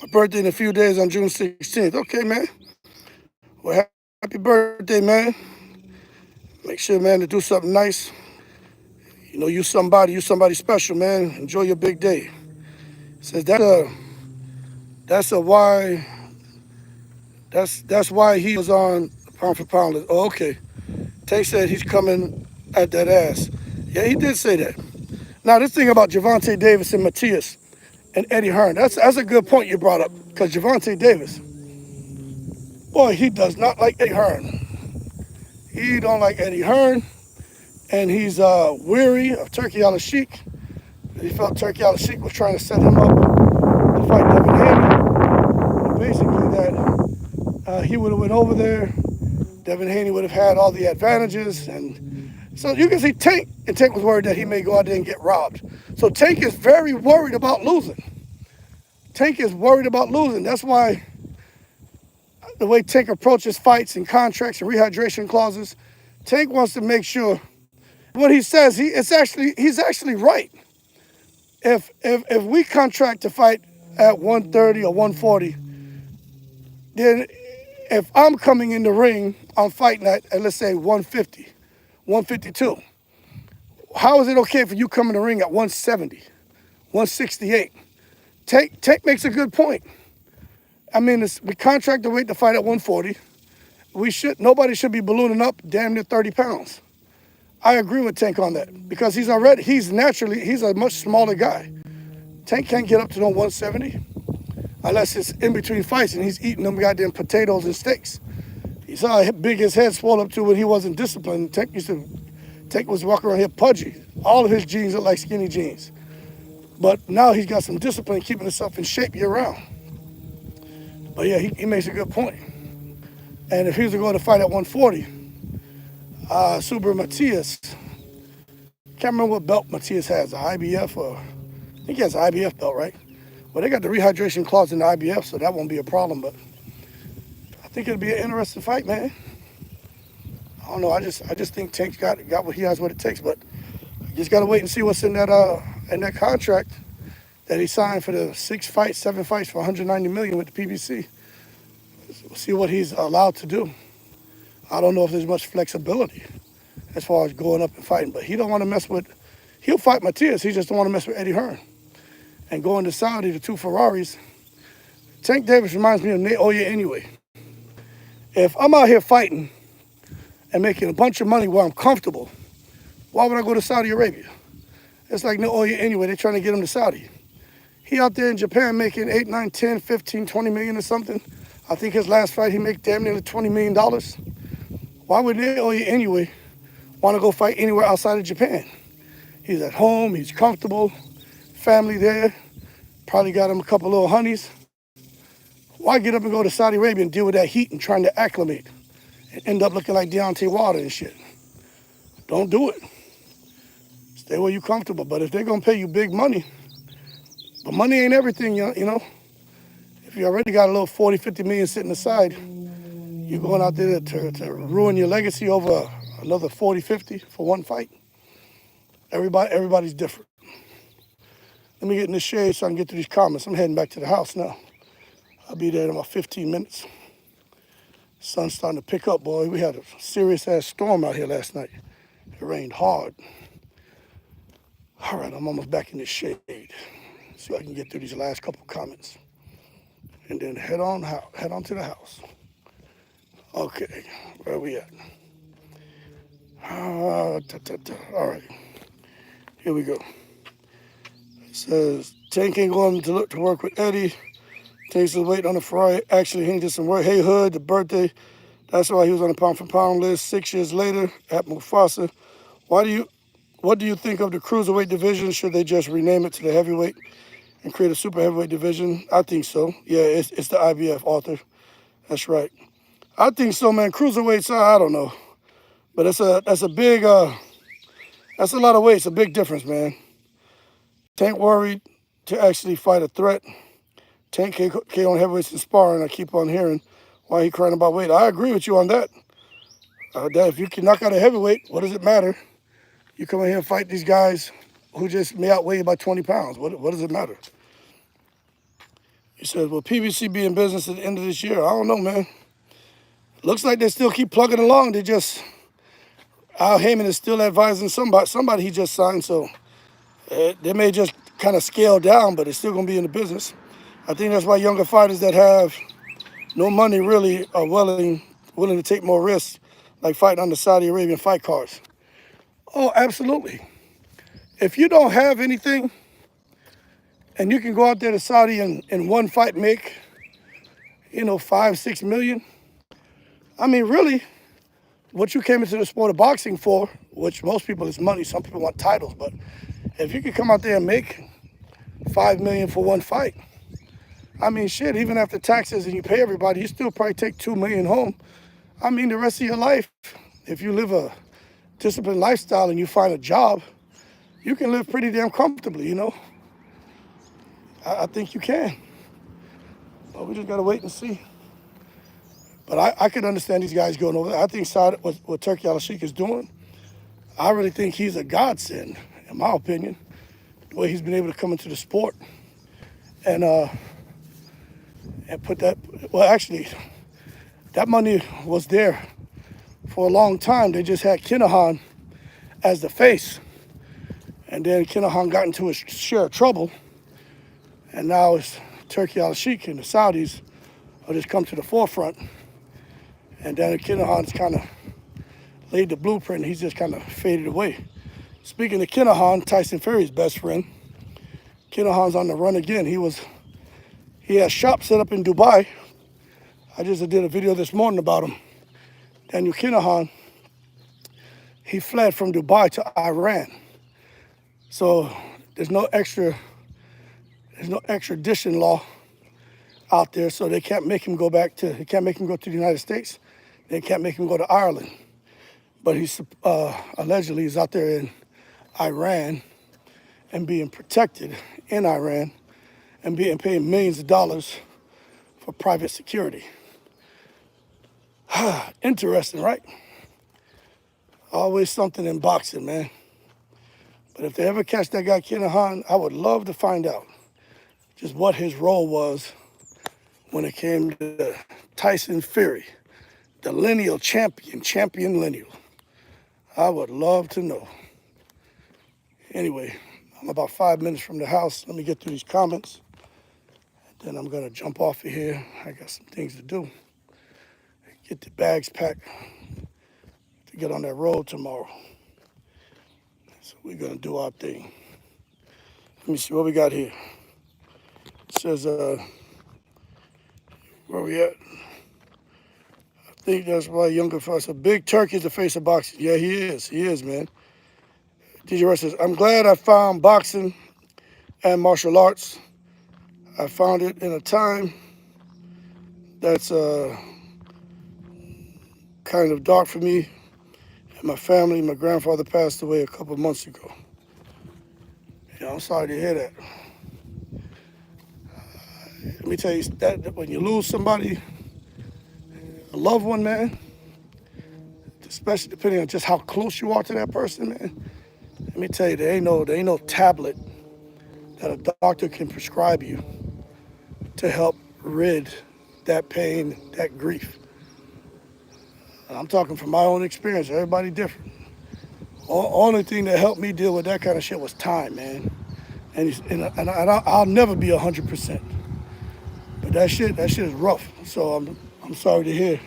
My birthday in a few days on June 16th. Okay, man. Well, Happy birthday, man. Make sure, man, to do something nice. You know, you somebody special, man. Enjoy your big day. Says that's a why that's why he was on pound for pound list. Oh, okay. Tay said he's coming at that ass. Yeah, he did say that. Now this thing about Javante Davis and Matias and Eddie Hearn, that's a good point you brought up. Because Javante Davis, boy, he does not like Eddie Hearn. He don't like Eddie Hearn, and he's weary of Turkey Al-Sheikh. He felt Turkey Al-Sheikh was trying to set him up to fight Devin Haney. Basically, that he would have went over there. Devin Haney would have had all the advantages, and so you can see Tank was worried that he may go out there and get robbed. So Tank is very worried about losing. Tank is worried about losing. That's why the way Tank approaches fights and contracts and rehydration clauses, Tank wants to make sure what he says. He's actually right. If we contract to fight at 130 or 140, then if I'm coming in the ring, I'm fighting at let's say 150, 152. How is it okay for you come in the ring at 170, 168? Tank makes a good point. I mean, we contract the weight to fight at 140. Nobody should be ballooning up damn near 30 pounds. I agree with Tank on that because he's a much smaller guy. Tank can't get up to no 170 unless it's in between fights and he's eating them goddamn potatoes and steaks. You saw how big his head swelled up to when he wasn't disciplined. Tank was walking around here pudgy. All of his jeans look like skinny jeans. But now he's got some discipline, keeping himself in shape year round. But yeah, he makes a good point. And if he was to go to fight at 140, Subriel Matias, can't remember what belt Matias has, IBF or, I think he has an IBF belt, right? Well, they got the rehydration clause in the IBF, so that won't be a problem, but I think it'll be an interesting fight, man. I don't know, I just think Tank's got what he has, what it takes, but you just gotta wait and see what's in that contract that he signed for the 7 fights for $190 million with the PBC. We'll see what he's allowed to do. I don't know if there's much flexibility as far as going up and fighting, but he don't want to mess with. He'll fight Matias. He just don't want to mess with Eddie Hearn. And going to Saudi, the two Ferraris. Tank Davis reminds me of Naoya anyway. If I'm out here fighting and making a bunch of money where I'm comfortable, why would I go to Saudi Arabia? It's like Naoya anyway. They're trying to get him to Saudi. He out there in Japan making 8, 9, 10, 15, 20 million or something. I think his last fight he made damn near $20 million. Why would Naoya anyway want to go fight anywhere outside of Japan? He's at home, he's comfortable, family there, probably got him a couple little honeys. Why get up and go to Saudi Arabia and deal with that heat and trying to acclimate and end up looking like Deontay Wilder and shit? Don't do it. Stay where you're comfortable. But if they're going to pay you big money, but money ain't everything, you know. If you already got a little 40, 50 million sitting aside, you're going out there to ruin your legacy over another 40, 50 for one fight. Everybody's different. Let me get in the shade so I can get to these comments. I'm heading back to the house now. I'll be there in about 15 minutes. Sun's starting to pick up, boy. We had a serious-ass storm out here last night. It rained hard. All right, I'm almost back in the shade. See if I can get through these last couple comments. And then head on to the house. Okay, where are we at? All right, here we go. It says, Tank ain't going to look to work with Eddie. Tank's still waiting on the Ferrari. Actually, he did some work. Hey, Hood, the birthday. That's why he was on the pound for pound list 6 years later at Mufasa. What do you think of the cruiserweight division? Should they just rename it to the heavyweight and create a super heavyweight division? I think so. Yeah, it's the IBF, Arthur. That's right. I think so, man. Cruiserweights, I don't know. But that's a big, that's a lot of weight. It's a big difference, man. Tank worried to actually fight a threat. Tank KO on heavyweights and sparring. I keep on hearing why he crying about weight. I agree with you on that. That if you can knock out a heavyweight, what does it matter? You come in here and fight these guys who just may outweigh you by 20 pounds. What does it matter? He says, will PBC be in business at the end of this year? I don't know, man. Looks like they still keep plugging along. They just, Al Heyman is still advising somebody he just signed, so they may just kind of scale down, but it's still going to be in the business. I think that's why younger fighters that have no money really are willing to take more risks, like fighting on the Saudi Arabian fight cards. Oh, absolutely. If you don't have anything and you can go out there to Saudi and in one fight make, 5, 6 million, I mean, really, what you came into the sport of boxing for, which most people is money, some people want titles, but if you could come out there and make 5 million for one fight, I mean, shit, even after taxes and you pay everybody, you still probably take 2 million home. I mean, the rest of your life, if you live a disciplined lifestyle and you find a job, you can live pretty damn comfortably, I think you can. But we just got to wait and see. But I could understand these guys going over there. I think Saad, what Turki Al-Sheikh is doing, I really think he's a godsend, in my opinion, the way he's been able to come into the sport and put that, well, actually, that money was there for a long time. They just had Kinahan as the face. And then Kinahan got into his share of trouble. And now it's Turki Al-Sheikh and the Saudis have just come to the forefront. And then Kinahan's kind of laid the blueprint. He's just kind of faded away. Speaking of Kinahan, Tyson Fury's best friend, Kinahan's on the run again. He has shop set up in Dubai. I just did a video this morning about him. Daniel Kinahan, he fled from Dubai to Iran. So there's no extradition law out there, so they can't make him go to the United States. They can't make him go to Ireland. But he's allegedly he's out there in Iran and being protected in Iran and paying millions of dollars for private security. Interesting, right? Always something in boxing, man. But if they ever catch that guy Kinahan, I would love to find out just what his role was when it came to Tyson Fury, the lineal champion lineal. I would love to know. Anyway, I'm about 5 minutes from the house. Let me get through these comments. Then I'm gonna jump off of here. I got some things to do. Get the bags packed to get on that road tomorrow. So we're gonna do our thing. Let me see what we got here. It says, where we at? I think that's why younger fellas. A Big Turkey is the face of boxing. Yeah, he is, man. DJ Rush says, I'm glad I found boxing and martial arts. I found it in a time that's kind of dark for me and my family. My grandfather passed away a couple of months ago. I'm sorry to hear that. Let me tell you that when you lose somebody, a loved one, man, especially depending on just how close you are to that person, man, let me tell you, there ain't no tablet that a doctor can prescribe you to help rid that pain, that grief. I'm talking from my own experience. Everybody different. Only thing that helped me deal with that kind of shit was time, man. And I'll never be 100%. But that shit is rough. So I'm sorry to hear.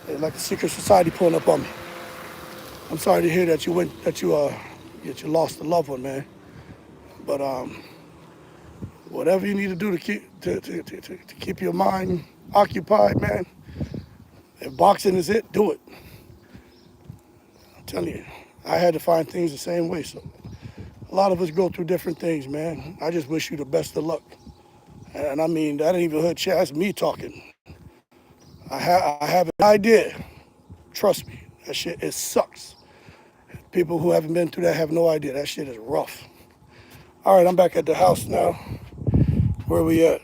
It's like a secret society pulling up on me. I'm sorry to hear that you lost a loved one, man. But whatever you need to do to keep your mind occupied, man. If boxing is it, do it. I'm telling you, I had to find things the same way. So a lot of us go through different things, man. I just wish you the best of luck. And I mean, that ain't even hood chat. That's me talking. I have an idea. Trust me, that shit, it sucks. People who haven't been through that have no idea. That shit is rough. All right, I'm back at the house now. Where we at?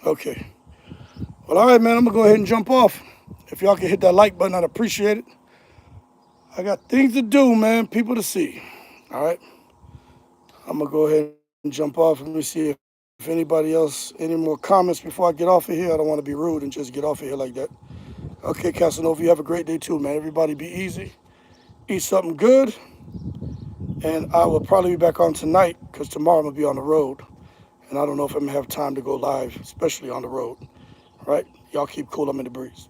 Okay. Well, all right, man, I'm going to go ahead and jump off. If y'all can hit that like button, I'd appreciate it. I got things to do, man, people to see. All right? I'm going to go ahead and jump off. Let me see if anybody else, any more comments before I get off of here. I don't want to be rude and just get off of here like that. Okay, Casanova, you have a great day too, man. Everybody be easy. Eat something good. And I will probably be back on tonight because tomorrow I'm going to be on the road. And I don't know if I'm going to have time to go live, especially on the road. All right? Y'all keep cool. I'm in the breeze.